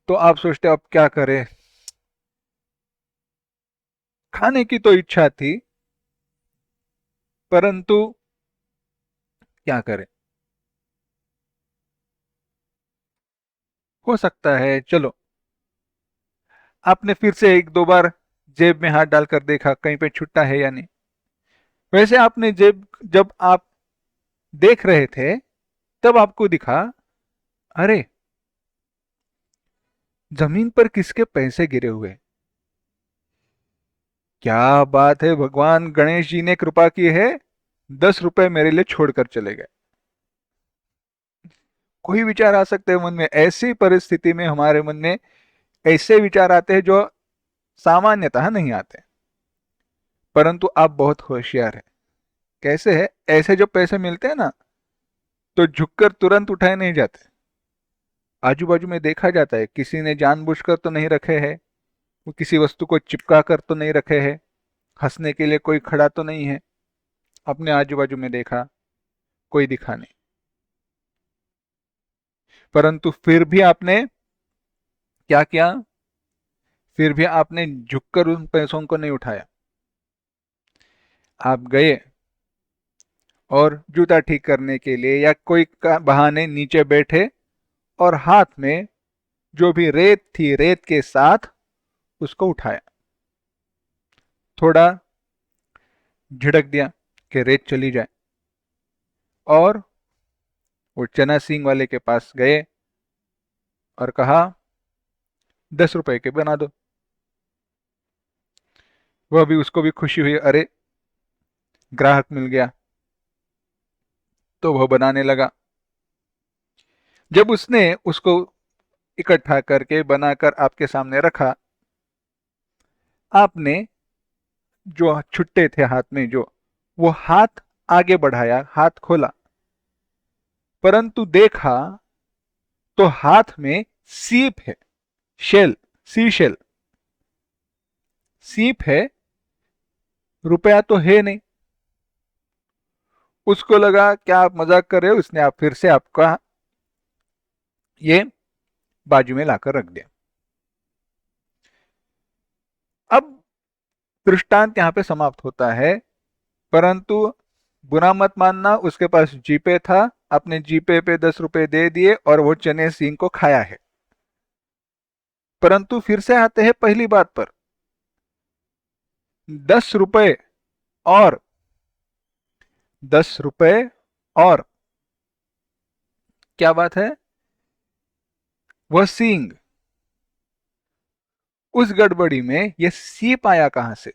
तो आप सोचते अब क्या करें, खाने की तो इच्छा थी, परंतु क्या करें। हो सकता है, चलो, आपने फिर से एक दो बार जेब में हाथ डालकर देखा कहीं पे छुट्टा है या नहीं। वैसे आपने जेब, जब आप देख रहे थे तब आपको दिखा, अरे जमीन पर किसके पैसे गिरे हुए। क्या बात है, भगवान गणेश जी ने कृपा की है, 10 रुपए मेरे लिए छोड़कर चले गए। कोई विचार आ सकते हैं मन में, ऐसी परिस्थिति में हमारे मन में ऐसे विचार आते हैं जो सामान्यतः नहीं आते। परंतु आप बहुत होशियार है। कैसे है? ऐसे जो पैसे मिलते हैं ना, तो झुककर तुरंत उठाए नहीं जाते, आजू बाजू में देखा जाता है, किसी ने जानबूझकर तो नहीं रखे हैं, वो किसी वस्तु को चिपका कर तो नहीं रखे हैं, हंसने के लिए कोई खड़ा तो नहीं है। अपने आजू बाजू में देखा, कोई दिखा नहीं, परंतु फिर भी आपने क्या किया, फिर भी आपने झुककर उन पैसों को नहीं उठाया। आप गए और जूता ठीक करने के लिए या कोई बहाने नीचे बैठे और हाथ में जो भी रेत थी, रेत के साथ उसको उठाया, थोड़ा झिड़क दिया कि रेत चली जाए, और वो चना सिंह वाले के पास गए और कहा 10 रुपए के बना दो। वह भी, उसको भी खुशी हुई, अरे ग्राहक मिल गया, तो वह बनाने लगा। जब उसने उसको इकट्ठा करके बनाकर आपके सामने रखा, आपने जो छुट्टे थे हाथ में, जो वो हाथ आगे बढ़ाया, हाथ खोला, परंतु देखा तो हाथ में सीप है, शेल, सी शेल, सीप है, रुपया तो है नहीं। उसको लगा क्या आप मजाक कर रहे हो, उसने आप फिर से आपका ये बाजू में लाकर रख दिया। अब दृष्टांत यहां पे समाप्त होता है, परंतु बुरा मत मानना, उसके पास जीपे था आपने जीपे पे 10 रुपए दे दिए और वो चने सिंह को खाया है। परंतु फिर से आते हैं पहली बात पर, 10 रुपए और 10 रुपए और क्या बात है, वह सींग, उस गड़बड़ी में ये सीप आया कहां से,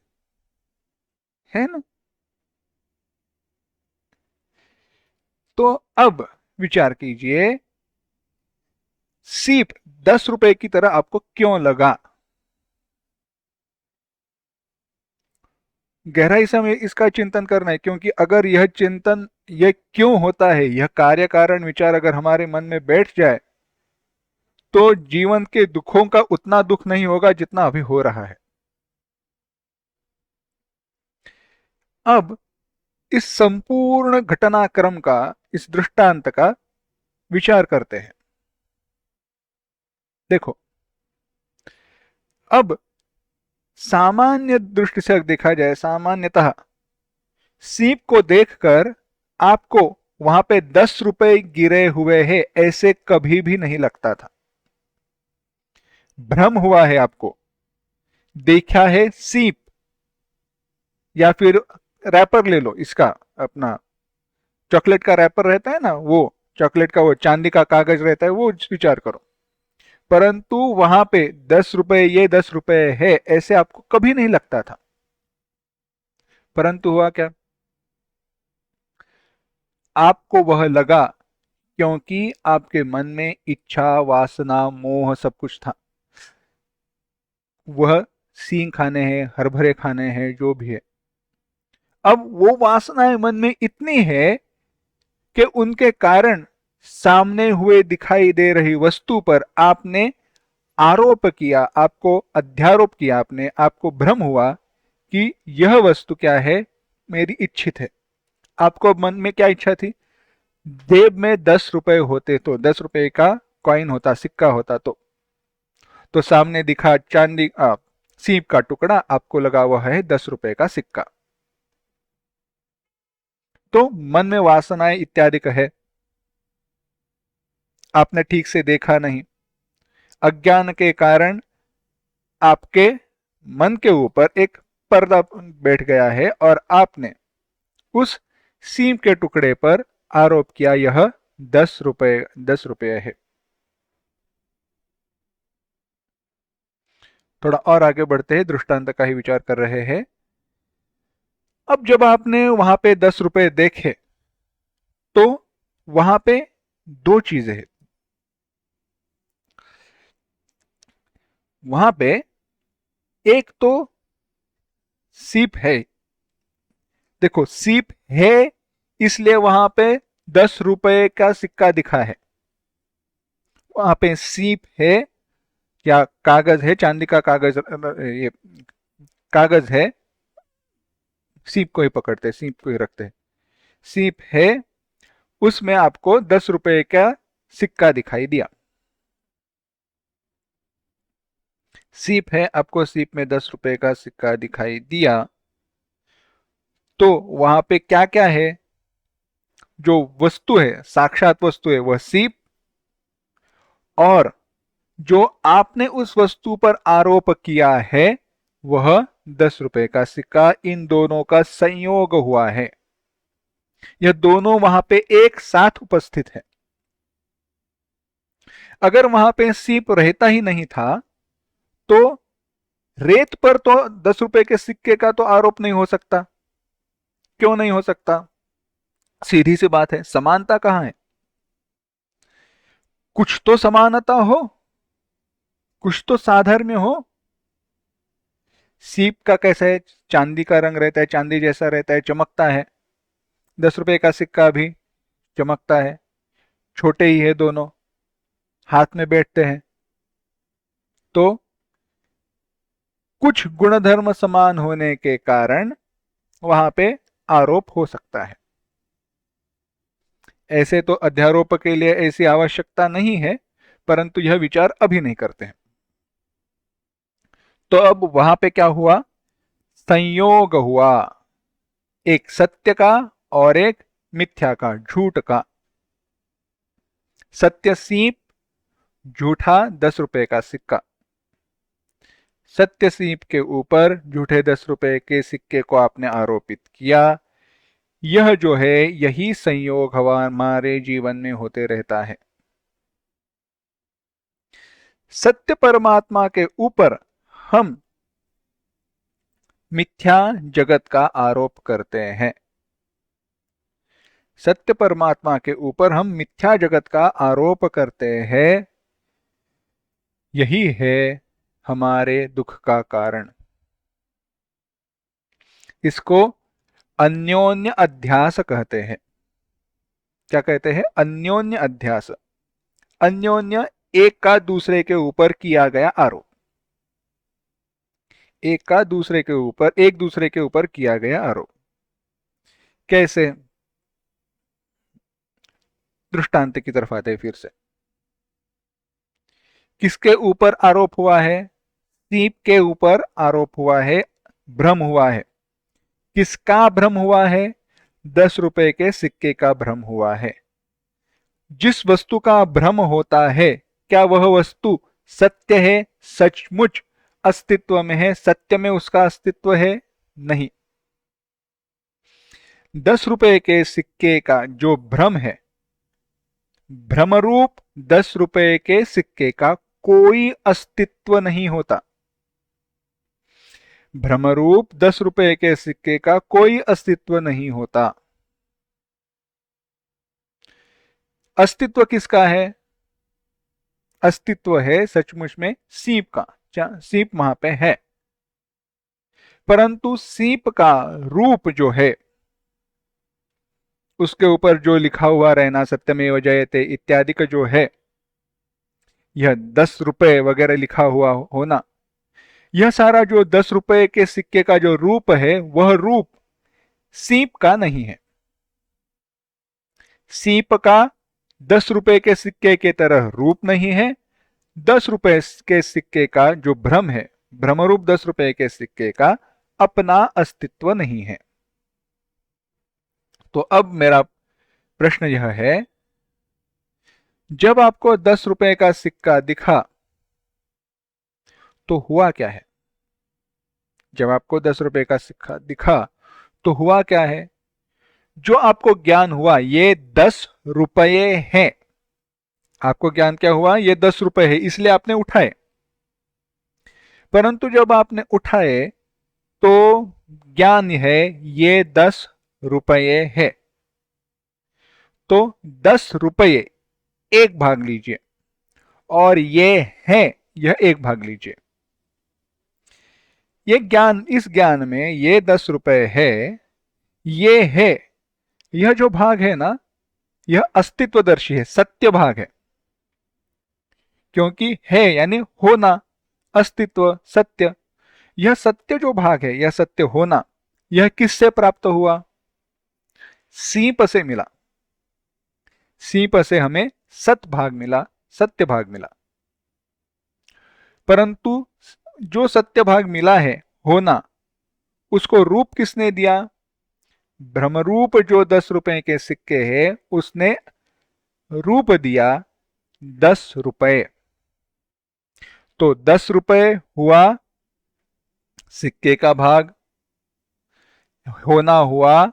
है ना। तो अब विचार कीजिए, सीप 10 रुपए की तरह आपको क्यों लगा। गहराई से हमें इसका चिंतन करना है, क्योंकि अगर यह चिंतन, यह क्यों होता है, यह कार्य कारण विचार अगर हमारे मन में बैठ जाए तो जीवन के दुखों का उतना दुख नहीं होगा जितना अभी हो रहा है। अब इस संपूर्ण घटनाक्रम का, इस दृष्टांत का विचार करते हैं। देखो, अब सामान्य दृष्टि से देखा जाए, सामान्यतः सीप को देखकर आपको वहां पे 10 रुपए गिरे हुए हैं ऐसे कभी भी नहीं लगता था। भ्रम हुआ है आपको, देखा है सीप, या फिर रैपर ले लो इसका, अपना चॉकलेट का रैपर रहता है ना, वो चॉकलेट का वो चांदी का कागज रहता है, वो विचार करो। परंतु वहां पे 10 रुपए, ये 10 रुपए है ऐसे आपको कभी नहीं लगता था। परंतु हुआ क्या, आपको वह लगा क्योंकि आपके मन में इच्छा, वासना, मोह सब कुछ था। वह सींग खाने हैं, हरभरे खाने हैं, जो भी है। अब वो वासनाएं मन में इतनी है कि उनके कारण सामने हुए दिखाई दे रही वस्तु पर आपने आरोप किया, आपको अध्यारोप किया, आपने, आपको भ्रम हुआ कि यह वस्तु क्या है, मेरी इच्छित है। आपको मन में क्या इच्छा थी, जेब में 10 रुपए होते तो, 10 रुपए का कॉइन होता, सिक्का होता तो सामने दिखा चांदी, सीप का टुकड़ा, आपको लगा हुआ है 10 रुपए का सिक्का। तो मन में वासनाएं इत्यादि का है, आपने ठीक से देखा नहीं, अज्ञान के कारण आपके मन के ऊपर एक पर्दा बैठ गया है और आपने उस सीप के टुकड़े पर आरोप किया यह 10 रुपए, 10 रुपए है। थोड़ा और आगे बढ़ते हैं, दृष्टांत का ही विचार कर रहे हैं। अब जब आपने वहां पे 10 रुपए देखे तो वहां पे दो चीजें हैं। वहां पे एक तो सीप है, देखो सीप है इसलिए वहां पे 10 रुपए का सिक्का दिखा है। वहां पे सीप है या कागज है, चांदी का कागज, ये कागज है, सीप को ही पकड़ते हैं, सीप को ही रखते हैं, सीप है, उसमें आपको 10 रुपए का सिक्का दिखाई दिया। सीप है, आपको सीप में 10 रुपए का सिक्का दिखाई दिया, तो वहां पे क्या क्या है, जो वस्तु है, साक्षात वस्तु है वह सीप, और जो आपने उस वस्तु पर आरोप किया है वह 10 रुपए का सिक्का। इन दोनों का संयोग हुआ है, यह दोनों वहां पे एक साथ उपस्थित है। अगर वहां पे सीप रहता ही नहीं था तो रेत पर तो 10 रुपए के सिक्के का तो आरोप नहीं हो सकता। क्यों नहीं हो सकता, सीधी सी बात है, समानता कहां है, कुछ तो समानता हो, कुछ तो साधर्म्य हो। सीप का कैसा है, चांदी का रंग रहता है, चांदी जैसा रहता है, चमकता है। 10 रुपए का सिक्का भी चमकता है, छोटे ही है दोनों, हाथ में बैठते हैं, तो कुछ गुणधर्म समान होने के कारण वहां पे आरोप हो सकता है। ऐसे तो अध्यारोप के लिए ऐसी आवश्यकता नहीं है, परंतु यह विचार अभी नहीं करते हैं। तो अब वहां पे क्या हुआ, संयोग हुआ, एक सत्य का और एक मिथ्या का, झूठ का। सत्य सीप, झूठा 10 रुपए का सिक्का। सत्य सीप के ऊपर झूठे 10 रुपए के सिक्के को आपने आरोपित किया। यह जो है, यही संयोग हमारे जीवन में होते रहता है। सत्य परमात्मा के ऊपर हम मिथ्या जगत का आरोप करते हैं। सत्य परमात्मा के ऊपर हम मिथ्या जगत का आरोप करते हैं। यही है हमारे दुख का कारण। इसको अन्योन्य अध्यास कहते हैं। क्या कहते हैं? अन्योन्य अध्यास। अन्योन्य, एक का दूसरे के ऊपर किया गया आरोप। एक दूसरे के ऊपर किया गया आरोप। कैसे? दृष्टांत की तरफ आते हैं फिर से। किसके ऊपर आरोप हुआ है? सीप के ऊपर आरोप हुआ है, भ्रम हुआ है। किसका भ्रम हुआ है? 10 रुपए के सिक्के का भ्रम हुआ है। जिस वस्तु का भ्रम होता है, क्या वह वस्तु सत्य है? सचमुच अस्तित्व में है? सत्य में उसका अस्तित्व है? नहीं। 10 रुपए के सिक्के का जो भ्रम है, भ्रमरूप 10 रुपए के सिक्के का कोई अस्तित्व नहीं होता। भ्रमरूप 10 रुपए के सिक्के का कोई अस्तित्व नहीं होता। अस्तित्व किसका है? अस्तित्व है सचमुच में सीप का। सीप वहां पे है, परंतु सीप का रूप जो है, उसके ऊपर जो लिखा हुआ रहना, सत्यमेव जयते इत्यादि का जो है, यह 10 रुपए वगैरह लिखा हुआ होना, यह सारा जो 10 रुपए के सिक्के का जो रूप है, वह रूप सीप का नहीं है। सीप का 10 रुपए के सिक्के के तरह रूप नहीं है। 10 रुपए के सिक्के का जो भ्रम है, भ्रमरूप 10 रुपए के सिक्के का अपना अस्तित्व नहीं है। तो अब मेरा प्रश्न यह है, जब आपको 10 रुपए का सिक्का दिखा तो हुआ क्या है? जब आपको 10 रुपए का सिक्का दिखा तो हुआ क्या है? जो आपको ज्ञान हुआ, ये 10 रुपये हैं। आपको ज्ञान क्या हुआ? ये 10 रुपए है, इसलिए आपने उठाए। परंतु जब आपने उठाए तो ज्ञान है ये 10 रुपये है। तो 10 रुपये एक भाग लीजिए और ये है, यह एक भाग लीजिए। ये ज्ञान, इस ज्ञान में ये 10 रुपये है, ये है, यह जो भाग है ना, यह अस्तित्वदर्शी है, सत्य भाग है। क्योंकि है यानी होना, अस्तित्व, सत्य। यह सत्य जो भाग है, यह सत्य होना, यह किससे प्राप्त हुआ? सीप से मिला। सीप से हमें सत भाग मिला, सत्य भाग मिला। परंतु जो सत्य भाग मिला है, होना, उसको रूप किसने दिया? भ्रमरूप जो 10 रुपए के सिक्के है, उसने रूप दिया 10 रुपए। तो 10 रुपए हुआ सिक्के का भाग, होना हुआ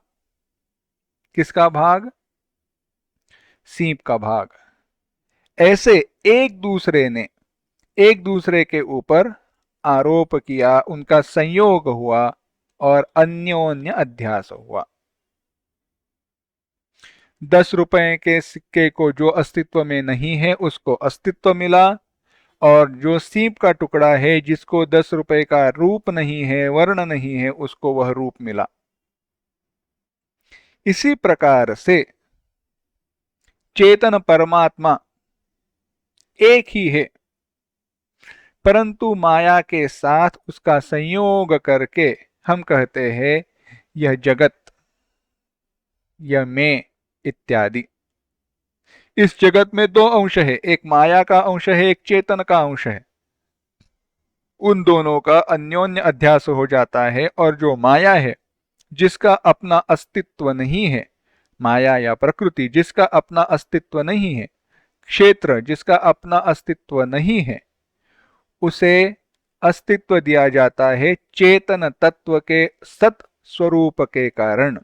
किसका भाग? सीप का भाग। ऐसे एक दूसरे के ऊपर आरोप किया, उनका संयोग हुआ और अन्योन्य अध्यास हुआ। 10 रुपए के सिक्के को जो अस्तित्व में नहीं है, उसको अस्तित्व मिला, और जो सीप का टुकड़ा है, जिसको 10 रुपए का रूप नहीं है, वर्ण नहीं है, उसको वह रूप मिला। इसी प्रकार से चेतन परमात्मा एक ही है, परंतु माया के साथ उसका संयोग करके हम कहते हैं यह जगत, यह मैं इत्यादि। इस जगत में 2 अंश है, एक माया का अंश है, एक चेतन का अंश है। उन दोनों का अन्योन्य अध्यास हो जाता है, और जो माया है, जिसका अपना अस्तित्व नहीं है, माया या प्रकृति जिसका अपना अस्तित्व नहीं है, क्षेत्र जिसका अपना अस्तित्व नहीं है, उसे अस्तित्व दिया जाता है चेतन तत्व के सत स्वरूप के कारण।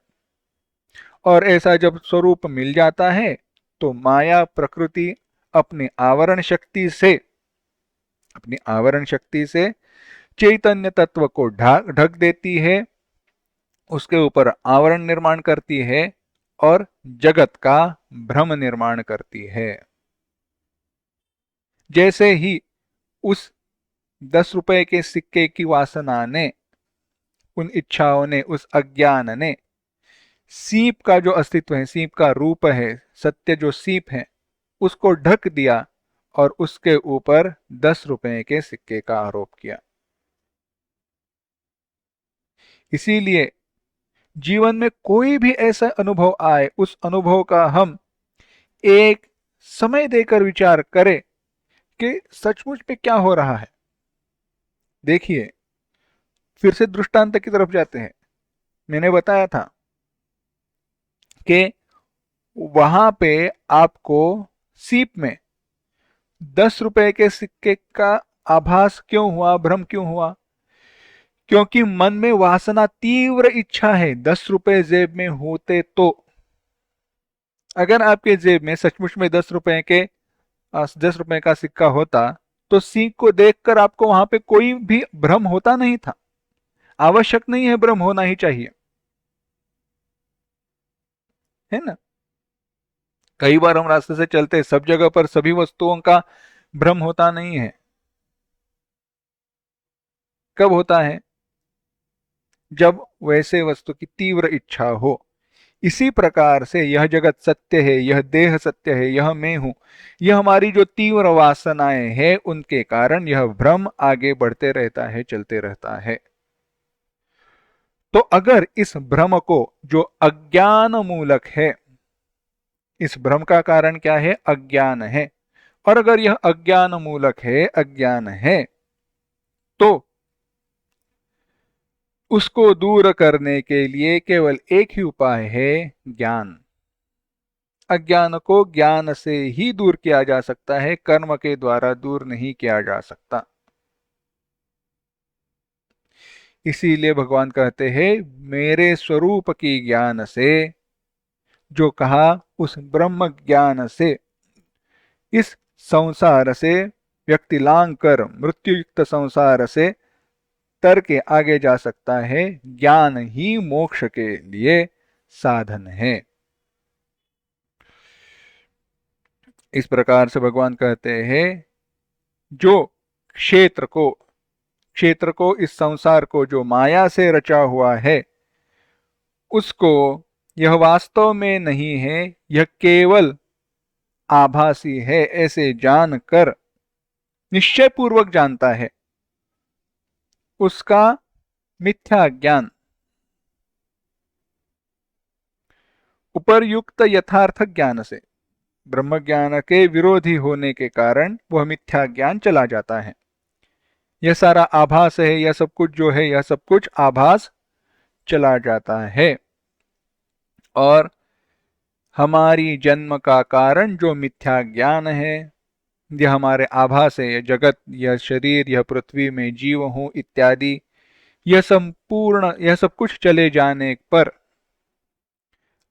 और ऐसा जब स्वरूप मिल जाता है तो माया प्रकृति अपनी आवरण शक्ति से चैतन्य तत्व को ढक देती है, उसके ऊपर आवरण निर्माण करती है और जगत का भ्रम निर्माण करती है। जैसे ही उस 10 रुपए के सिक्के की वासना ने, उन इच्छाओं ने, उस अज्ञान ने सीप का जो अस्तित्व है, सीप का रूप है, सत्य जो सीप है, उसको ढक दिया और उसके ऊपर 10 रुपए के सिक्के का आरोप किया। इसीलिए जीवन में कोई भी ऐसा अनुभव आए, उस अनुभव का हम एक समय देकर विचार करें कि सचमुच में क्या हो रहा है। देखिए, फिर से दृष्टांत की तरफ जाते हैं। मैंने बताया था कि वहां पे आपको सीप में 10 रुपए के सिक्के का आभास क्यों हुआ, भ्रम क्यों हुआ? क्योंकि मन में वासना, तीव्र इच्छा है 10 रुपए जेब में होते तो। अगर आपके जेब में सचमुच में 10 रुपए का सिक्का होता तो सीख को देखकर आपको वहां पे कोई भी भ्रम होता नहीं था। आवश्यक नहीं है भ्रम, होना ही चाहिए, है ना। कई बार हम रास्ते से चलते, सब जगह पर सभी वस्तुओं का भ्रम होता नहीं है। कब होता है? जब वैसे वस्तु की तीव्र इच्छा हो। इसी प्रकार से यह जगत सत्य है, यह देह सत्य है, यह मैं हूं, यह हमारी जो तीव्र वासनाएं हैं उनके कारण यह भ्रम आगे बढ़ते रहता है, चलते रहता है। तो अगर इस भ्रम को, जो अज्ञान मूलक है, इस भ्रम का कारण क्या है? अज्ञान है। और अगर यह अज्ञान मूलक है, अज्ञान है, तो उसको दूर करने के लिए केवल एक ही उपाय है, ज्ञान। अज्ञान को ज्ञान से ही दूर किया जा सकता है, कर्म के द्वारा दूर नहीं किया जा सकता। इसीलिए भगवान कहते हैं, मेरे स्वरूप की ज्ञान से, जो कहा उस ब्रह्म ज्ञान से इस संसार से व्यक्ति लांग कर मृत्युयुक्त संसार से तर के आगे जा सकता है। ज्ञान ही मोक्ष के लिए साधन है। इस प्रकार से भगवान कहते हैं, जो क्षेत्र को, इस संसार को जो माया से रचा हुआ है, उसको यह वास्तव में नहीं है, यह केवल आभासी है, ऐसे जानकर, निश्चय पूर्वक जानता है, उसका मिथ्या ज्ञान उपर्युक्त यथार्थ ज्ञान से, ब्रह्म ज्ञान के विरोधी होने के कारण वह मिथ्या ज्ञान चला जाता है। यह सारा आभास है, यह सब कुछ जो है, यह सब कुछ आभास चला जाता है। और हमारी जन्म का कारण जो मिथ्या ज्ञान है, यह हमारे आभास है, यह जगत, यह शरीर, यह पृथ्वी में जीव हूं इत्यादि, यह सब कुछ चले जाने पर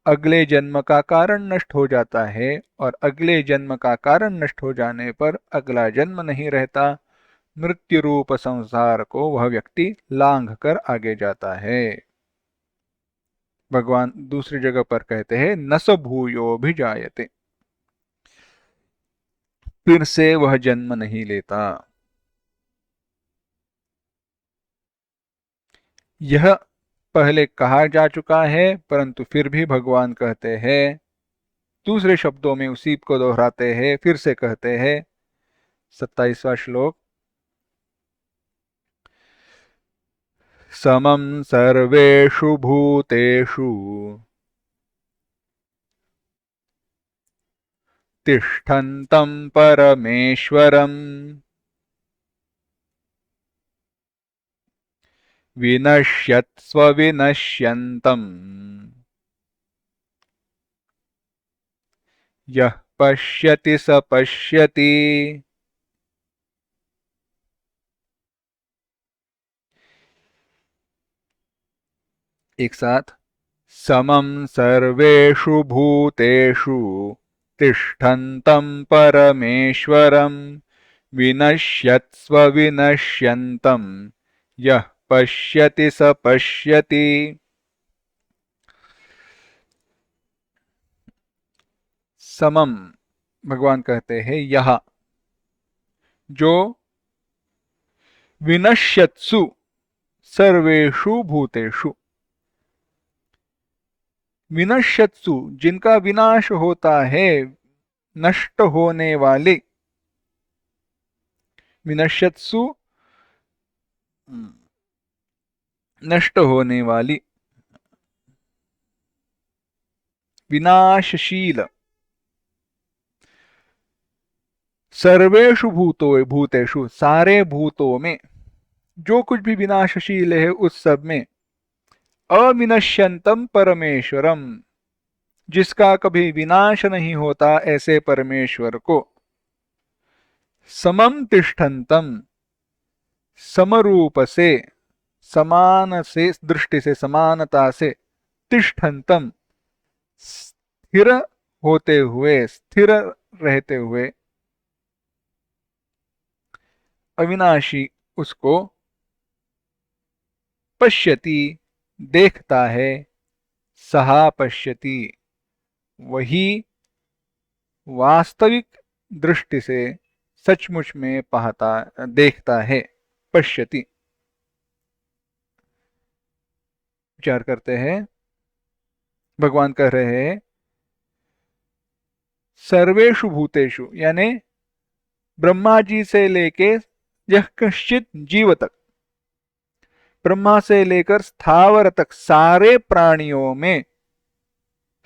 अगले जन्म का कारण नष्ट हो जाता है। और अगले जन्म का कारण नष्ट हो जाने पर अगला जन्म नहीं रहता। मृत्यु रूप संसार को वह व्यक्ति लांघ कर आगे जाता है। भगवान दूसरी जगह पर कहते हैं, न स भूयो भी जायते, फिर से वह जन्म नहीं लेता। यह पहले कहा जा चुका है, परंतु फिर भी भगवान कहते हैं, दूसरे शब्दों में उसी को दोहराते हैं, फिर से कहते हैं। 27वां श्लोक, समं सर्वेषु भूतेषु तिष्ठन्तं परमेश्वरम् विनश्यत्स्व विनश्यन्तम् यः पश्यति स पश्यति। एक साथ, समं सर्वेषु भूतेषु तिष्ठन्तं परमेश्वरं विनश्यत्स्व विनश्यन्तं यः पश्यति स पश्यति। समम भगवान कहते हैं यह जो विनश्यत्सु सर्वेषु भूतेषु, विनश्यत्सु जिनका विनाश होता है, नष्ट होने वाले, विनश्यत्सु नष्ट होने वाली, विनाशशील, सर्वेषु भूतेषु सारे भूतों में, जो कुछ भी विनाशशील है उस सब में, अविनश्यंतम परमेश्वरम जिसका कभी विनाश नहीं होता ऐसे परमेश्वर को, समम तिष्ठन्तम समरूप से, समान से दृष्टि से, समानता से, तिष्ठन्तम स्थिर होते हुए, स्थिर रहते हुए, अविनाशी उसको, पश्यति देखता है, सहा पश्यति वही वास्तविक दृष्टि से सचमुच में पाता देखता है, पश्यति। विचार करते हैं, भगवान कह रहे हैं सर्वेषु भूतेषु, यानी ब्रह्मा जी से लेके यह कश्चित जीव तक, ब्रह्मा से लेकर स्थावर तक सारे प्राणियों में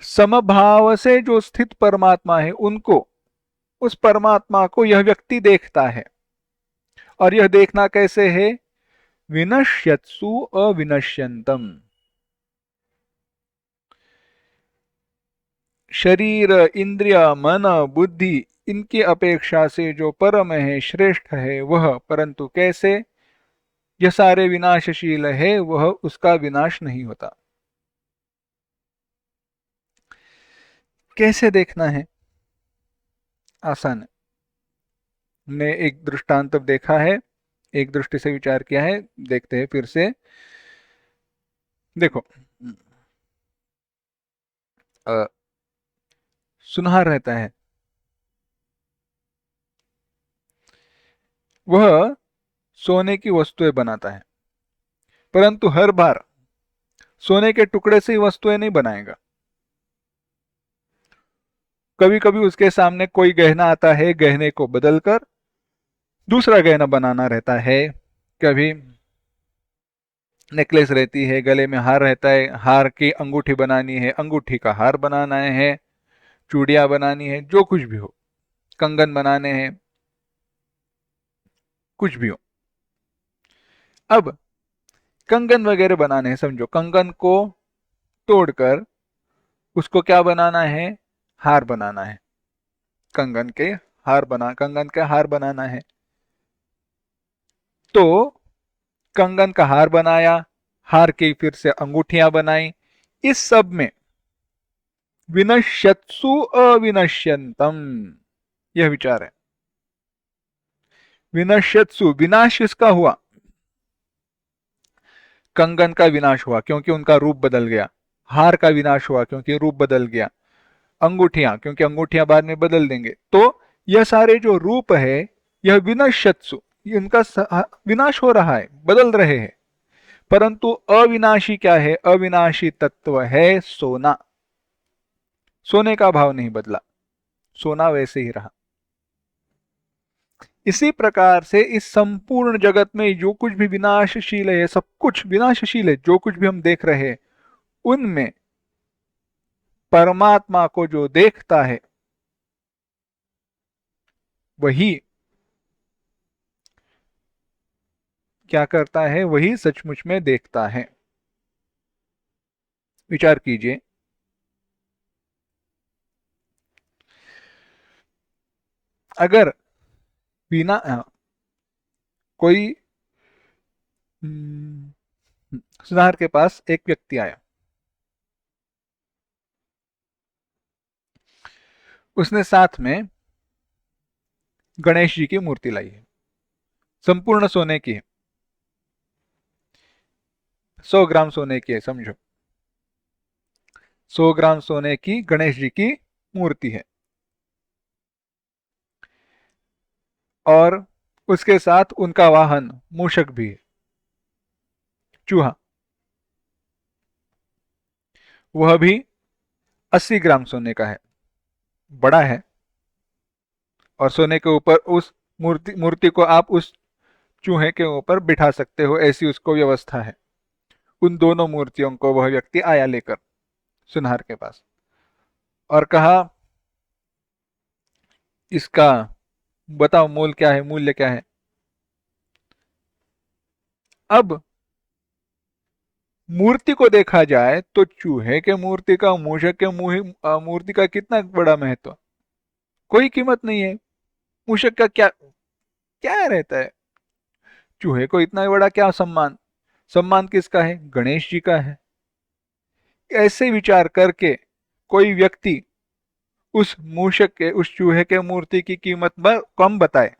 समभाव से जो स्थित परमात्मा है उनको, उस परमात्मा को यह व्यक्ति देखता है। और यह देखना कैसे है? विनश्यत्सु अविनश्यंतम, शरीर, इंद्रिय, मन, बुद्धि इनकी अपेक्षा से जो परम है, श्रेष्ठ है वह, परंतु कैसे? यह सारे विनाशशील है, वह उसका विनाश नहीं होता। कैसे देखना है? आसान है। हमने एक दृष्टांत देखा है, एक दृष्टि से विचार किया है, देखते हैं फिर से। देखो, सुनहर रहता है, वह सोने की वस्तुएं बनाता है, परंतु हर बार सोने के टुकड़े से ही वस्तुएं नहीं बनाएगा। कभी कभी उसके सामने कोई गहना आता है, गहने को बदलकर दूसरा गहना बनाना रहता है। कभी नेकलेस रहती है, गले में हार रहता है, हार की अंगूठी बनानी है, अंगूठी का हार बनाना है, चूड़ियां बनानी है, जो कुछ भी हो, कंगन बनाने हैं, कुछ भी हो। अब कंगन वगैरह बनाने हैं, समझो कंगन को तोड़कर उसको क्या बनाना है? हार बनाना है। कंगन के हार बनाना है। तो कंगन का हार बनाया, हार की फिर से अंगूठियां बनाई। इस सब में विनश्यत्सु अविनश्यंतम, यह विचार है। विनश्यत्सु, विनाश किसका हुआ? कंगन का विनाश हुआ क्योंकि उनका रूप बदल गया। हार का विनाश हुआ क्योंकि रूप बदल गया। अंगूठियां, क्योंकि अंगूठियां बाद में बदल देंगे। तो यह सारे जो रूप है, यह विनश्यत्सु, इनका विनाश हो रहा है, बदल रहे हैं। परंतु अविनाशी क्या है? अविनाशी तत्व है सोना। सोने का भाव नहीं बदला, सोना वैसे ही रहा। इसी प्रकार से इस संपूर्ण जगत में जो कुछ भी विनाशशील है, सब कुछ विनाशशील है, जो कुछ भी हम देख रहे हैं उनमें परमात्मा को जो देखता है वही क्या करता है? वही सचमुच में देखता है। विचार कीजिए, अगर बिना कोई सुधार के पास एक व्यक्ति आया, उसने साथ में गणेश जी की मूर्ति लाई है, संपूर्ण सोने की है, 100 ग्राम सोने की है, समझो 100 ग्राम सोने की गणेश जी की मूर्ति है, और उसके साथ उनका वाहन मूषक भी है, चूहा, वह भी 80 ग्राम सोने का है, बड़ा है, और सोने के ऊपर उस मूर्ति को आप उस चूहे के ऊपर बिठा सकते हो, ऐसी उसको व्यवस्था है। उन दोनों मूर्तियों को वह व्यक्ति आया लेकर सुनार के पास और कहा, इसका बताओ मूल्य क्या है, मूल्य क्या है। अब मूर्ति को देखा जाए तो चूहे के मूर्ति का मूषक के मूर्ति का कितना बड़ा महत्व, कोई कीमत नहीं है। मूषक का क्या क्या रहता है, चूहे को इतना बड़ा क्या सम्मान, सम्मान किसका है, गणेश जी का है। ऐसे विचार करके कोई व्यक्ति उस मूषक के, उस चूहे के मूर्ति की कीमत कम बताए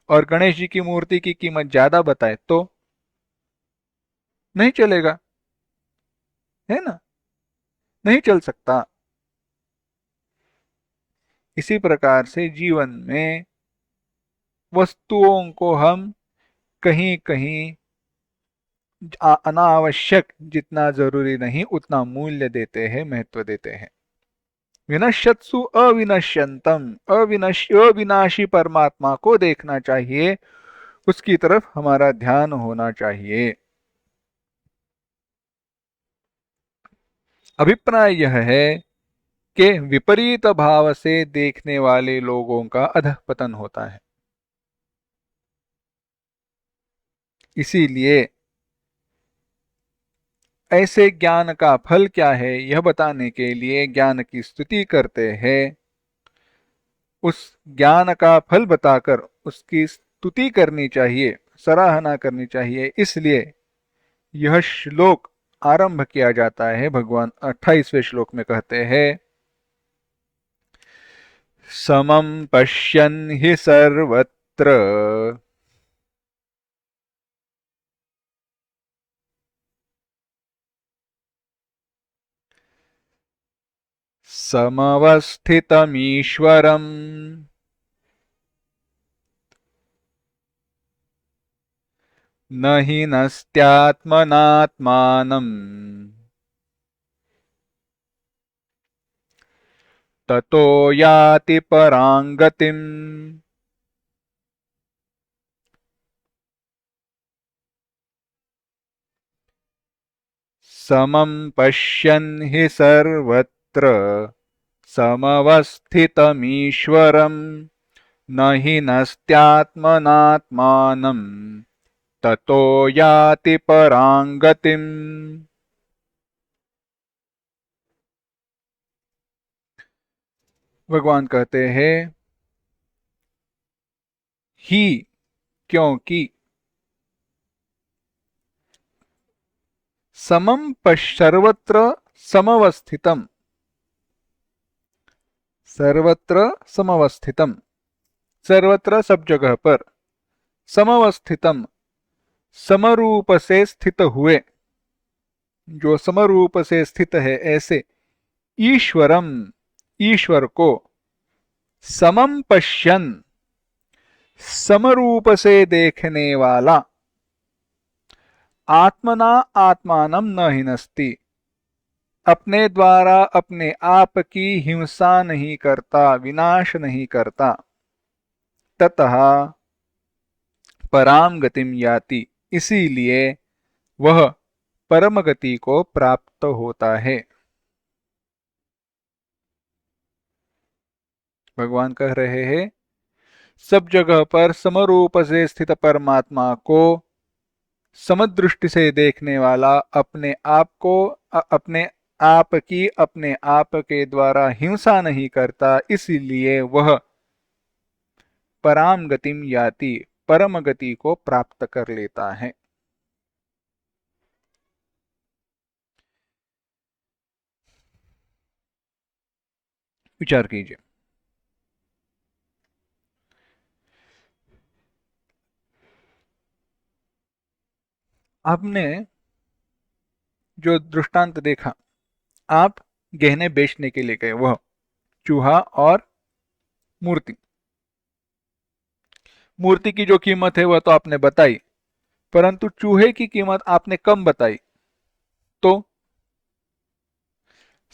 और गणेश जी की मूर्ति की कीमत ज्यादा बताए तो नहीं चलेगा, है ना, नहीं चल सकता। इसी प्रकार से जीवन में वस्तुओं को हम कहीं कहीं अनावश्यक, जितना जरूरी नहीं उतना मूल्य देते हैं, महत्व देते हैं। विनश्यत्सु अविनश्यंतम, अविनाशी परमात्मा को देखना चाहिए, उसकी तरफ हमारा ध्यान होना चाहिए। अभिप्राय यह है कि विपरीत भाव से देखने वाले लोगों का अधःपतन होता है। इसीलिए ऐसे ज्ञान का फल क्या है यह बताने के लिए ज्ञान की स्तुति करते हैं। उस ज्ञान का फल बताकर उसकी स्तुति करनी चाहिए, सराहना करनी चाहिए। इसलिए यह श्लोक आरंभ किया जाता है। भगवान 28वें श्लोक में कहते हैं, समं पश्यन् हि सर्वत्र समवस्थितमीश्वरम् न हि नस्त्यात्मनात्मानम् ततो याति परां गतिम्। समं पश्यन् हि सर्वत्र समवस्थितमीश्वरम् न हि नस्त्यात्मनात्मानम् ततो याति परां गतिम्। भगवान कहते हैं, ही क्योंकि समम सर्वत्र समवस्थितम, सर्वत्र समवस्थितम, सर्वत्र सब जगह पर, समवस्थितम समरूप से स्थित हुए, जो समरूप से स्थित है ऐसे, ईश्वरम ईश्वर को, समम पश्यन समरूप से देखने वाला, आत्मना आत्मानम न हिनस्ति अपने द्वारा अपने आप की हिंसा नहीं करता, विनाश नहीं करता, ततः पराम गतिम याति इसीलिए वह परम गति को प्राप्त होता है। भगवान कह रहे हैं, सब जगह पर समरूप से स्थित परमात्मा को समदृष्टि से देखने वाला, अपने आप को अपने आप की अपने आप के द्वारा हिंसा नहीं करता, इसीलिए वह पराम गतिम याति, परम गति को प्राप्त कर लेता है। विचार कीजिए। आपने जो दृष्टांत देखा, आप गहने बेचने के लिए गए, वह चूहा और मूर्ति। मूर्ति की जो कीमत है वह तो आपने बताई, परंतु चूहे की कीमत आपने कम बताई, तो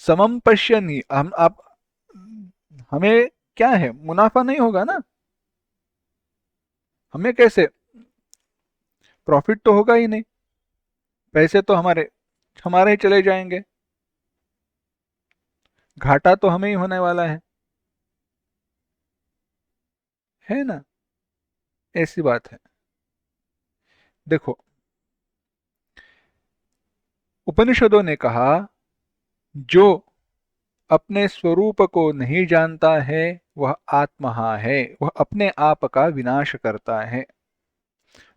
समम पश्यन्हि, हम आप हमें क्या है, मुनाफा नहीं होगा ना, हमें कैसे, प्रॉफिट तो होगा ही नहीं, पैसे तो हमारे हमारे ही चले जाएंगे, घाटा तो हमें ही होने वाला है ना। ऐसी बात है। देखो, उपनिषदों ने कहा, जो अपने स्वरूप को नहीं जानता है वह आत्महा है, वह अपने आप का विनाश करता है।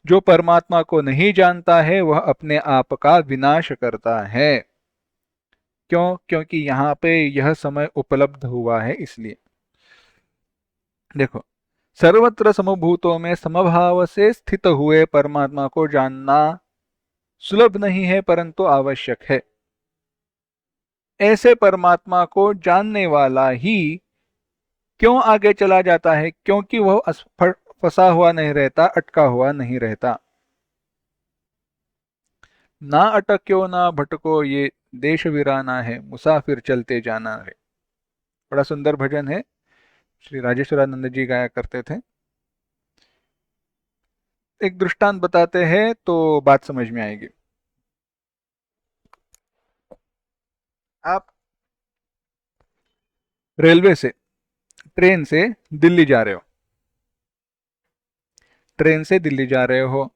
जो परमात्मा को नहीं जानता है वह अपने आप का विनाश करता है। क्यों? क्योंकि यहाँ पे यह समय उपलब्ध हुआ है, इसलिए। देखो, सर्वत्र समभूतों में समभाव से स्थित हुए परमात्मा को जानना सुलभ नहीं है, परंतु आवश्यक है। ऐसे परमात्मा को जानने वाला ही क्यों आगे चला जाता है? क्योंकि वह फंसा हुआ नहीं रहता, अटका हुआ नहीं रहता। ना अटक्यो ना भटको, ये देश वीराना है, मुसाफिर चलते जाना है। बड़ा सुंदर भजन है, श्री राजेश्वरानंद जी गाया करते थे। एक दृष्टांत बताते हैं तो बात समझ में आएगी। आप रेलवे से, ट्रेन से दिल्ली जा रहे हो, ट्रेन से दिल्ली जा रहे हो,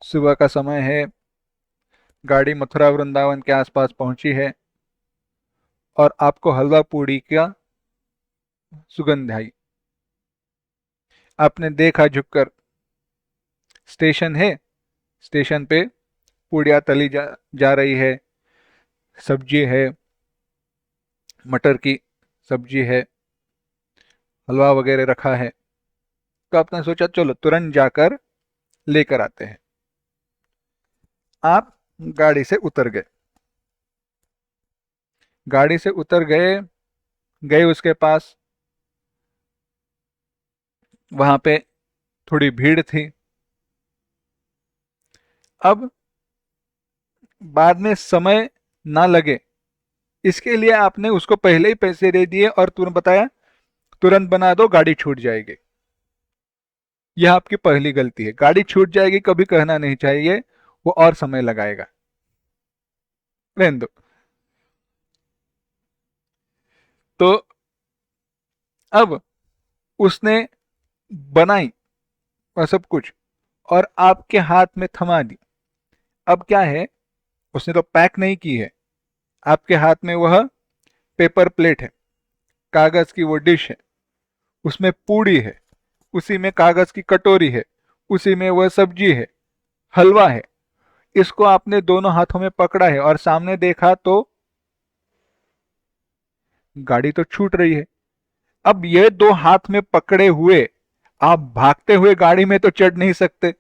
सुबह का समय है, गाड़ी मथुरा वृंदावन के आसपास पहुंची है और आपको हलवा पूड़ी का सुगंध आई। आपने देखा झुककर, स्टेशन है, स्टेशन पे पूड़ियाँ तली जा रही है, सब्जी है, मटर की सब्जी है, हलवा वगैरह रखा है। तो आपने सोचा चलो तुरंत जाकर लेकर आते हैं। आप गाड़ी से उतर गए, गाड़ी से उतर गए, गए उसके पास, वहां पे थोड़ी भीड़ थी। अब बाद में समय ना लगे इसके लिए आपने उसको पहले ही पैसे दे दिए और तुरंत बताया तुरंत बना दो, गाड़ी छूट जाएगी। यह आपकी पहली गलती है। गाड़ी छूट जाएगी कभी कहना नहीं चाहिए, वो और समय लगाएगा, रहने दो। तो अब उसने बनाई और सब कुछ और आपके हाथ में थमा दी। अब क्या है, उसने तो पैक नहीं की है, आपके हाथ में वह पेपर प्लेट है, कागज की वो डिश है, उसमें पूड़ी है, उसी में कागज की कटोरी है, उसी में वह सब्जी है, हलवा है। इसको आपने दोनों हाथों में पकड़ा है और सामने देखा तो गाड़ी तो छूट रही है। अब ये दो हाथ में पकड़े हुए आप भागते हुए गाड़ी में तो चढ़ नहीं सकते।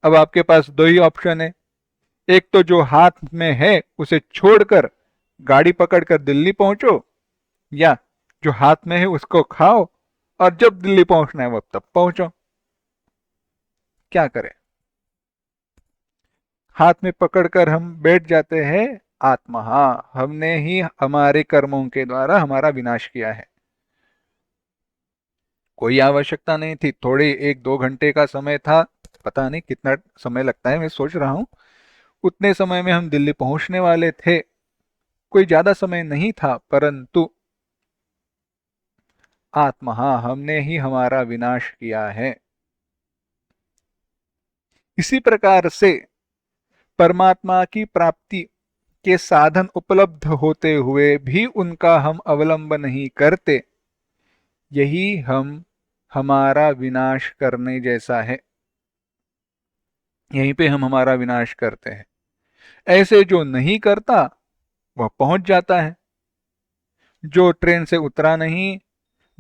अब आपके पास दो ही ऑप्शन है, एक तो जो हाथ में है उसे छोड़कर गाड़ी पकड़कर दिल्ली पहुंचो, या जो हाथ में है उसको खाओ और जब दिल्ली पहुंचना है वो तब पहुंचो। क्या करें? हाथ में पकड़कर हम बैठ जाते हैं आत्मा, हमने ही हमारे कर्मों के द्वारा हमारा विनाश किया है। कोई आवश्यकता नहीं थी, थोड़े 1-2 घंटे का समय था, पता नहीं कितना समय लगता है, मैं सोच रहा हूं उतने समय में हम दिल्ली पहुंचने वाले थे। कोई ज्यादा समय नहीं था, परंतु आत्मा, हमने ही हमारा विनाश किया है। इसी प्रकार से परमात्मा की प्राप्ति के साधन उपलब्ध होते हुए भी उनका हम अवलंब नहीं करते, यही हमारा विनाश करने जैसा है। यहीं पे हम हमारा विनाश करते हैं। ऐसे जो नहीं करता वह पहुंच जाता है। जो ट्रेन से उतरा नहीं,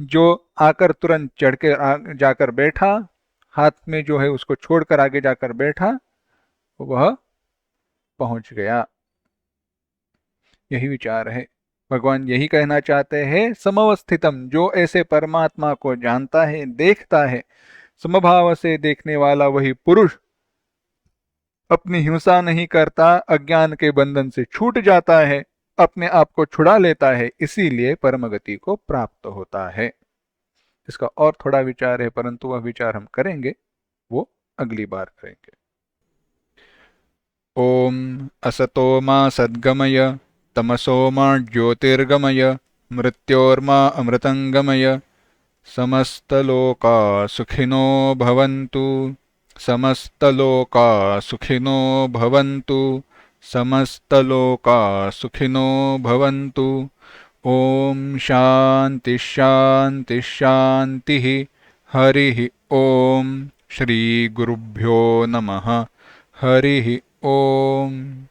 जो आकर तुरंत चढ़ के जाकर बैठा, हाथ में जो है उसको छोड़कर आगे जाकर बैठा, वह पहुंच गया। यही विचार है। भगवान यही कहना चाहते हैं, समवस्थितम, जो ऐसे परमात्मा को जानता है, देखता है, समभाव से देखने वाला वही पुरुष अपनी हिंसा नहीं करता, अज्ञान के बंधन से छूट जाता है, अपने आप को छुड़ा लेता है, इसीलिए परम गति को प्राप्त होता है। इसका और थोड़ा विचार है, परंतु वह विचार हम करेंगे, वो अगली बार करेंगे। ओम असतो मा सद्गमय, तमसो मा ज्योतिर्गमय, मृत्योर्मा अमृतंगमय, समस्तलोका सुखिनो भवन्तु, समस्तलोका सुखिनो भवन्तु, समस्तलोका सुखिनो भवन्तु। ओम शांति शांति शांति। हरि ओम। श्री गुरुभ्यो नमः। हरि ओम।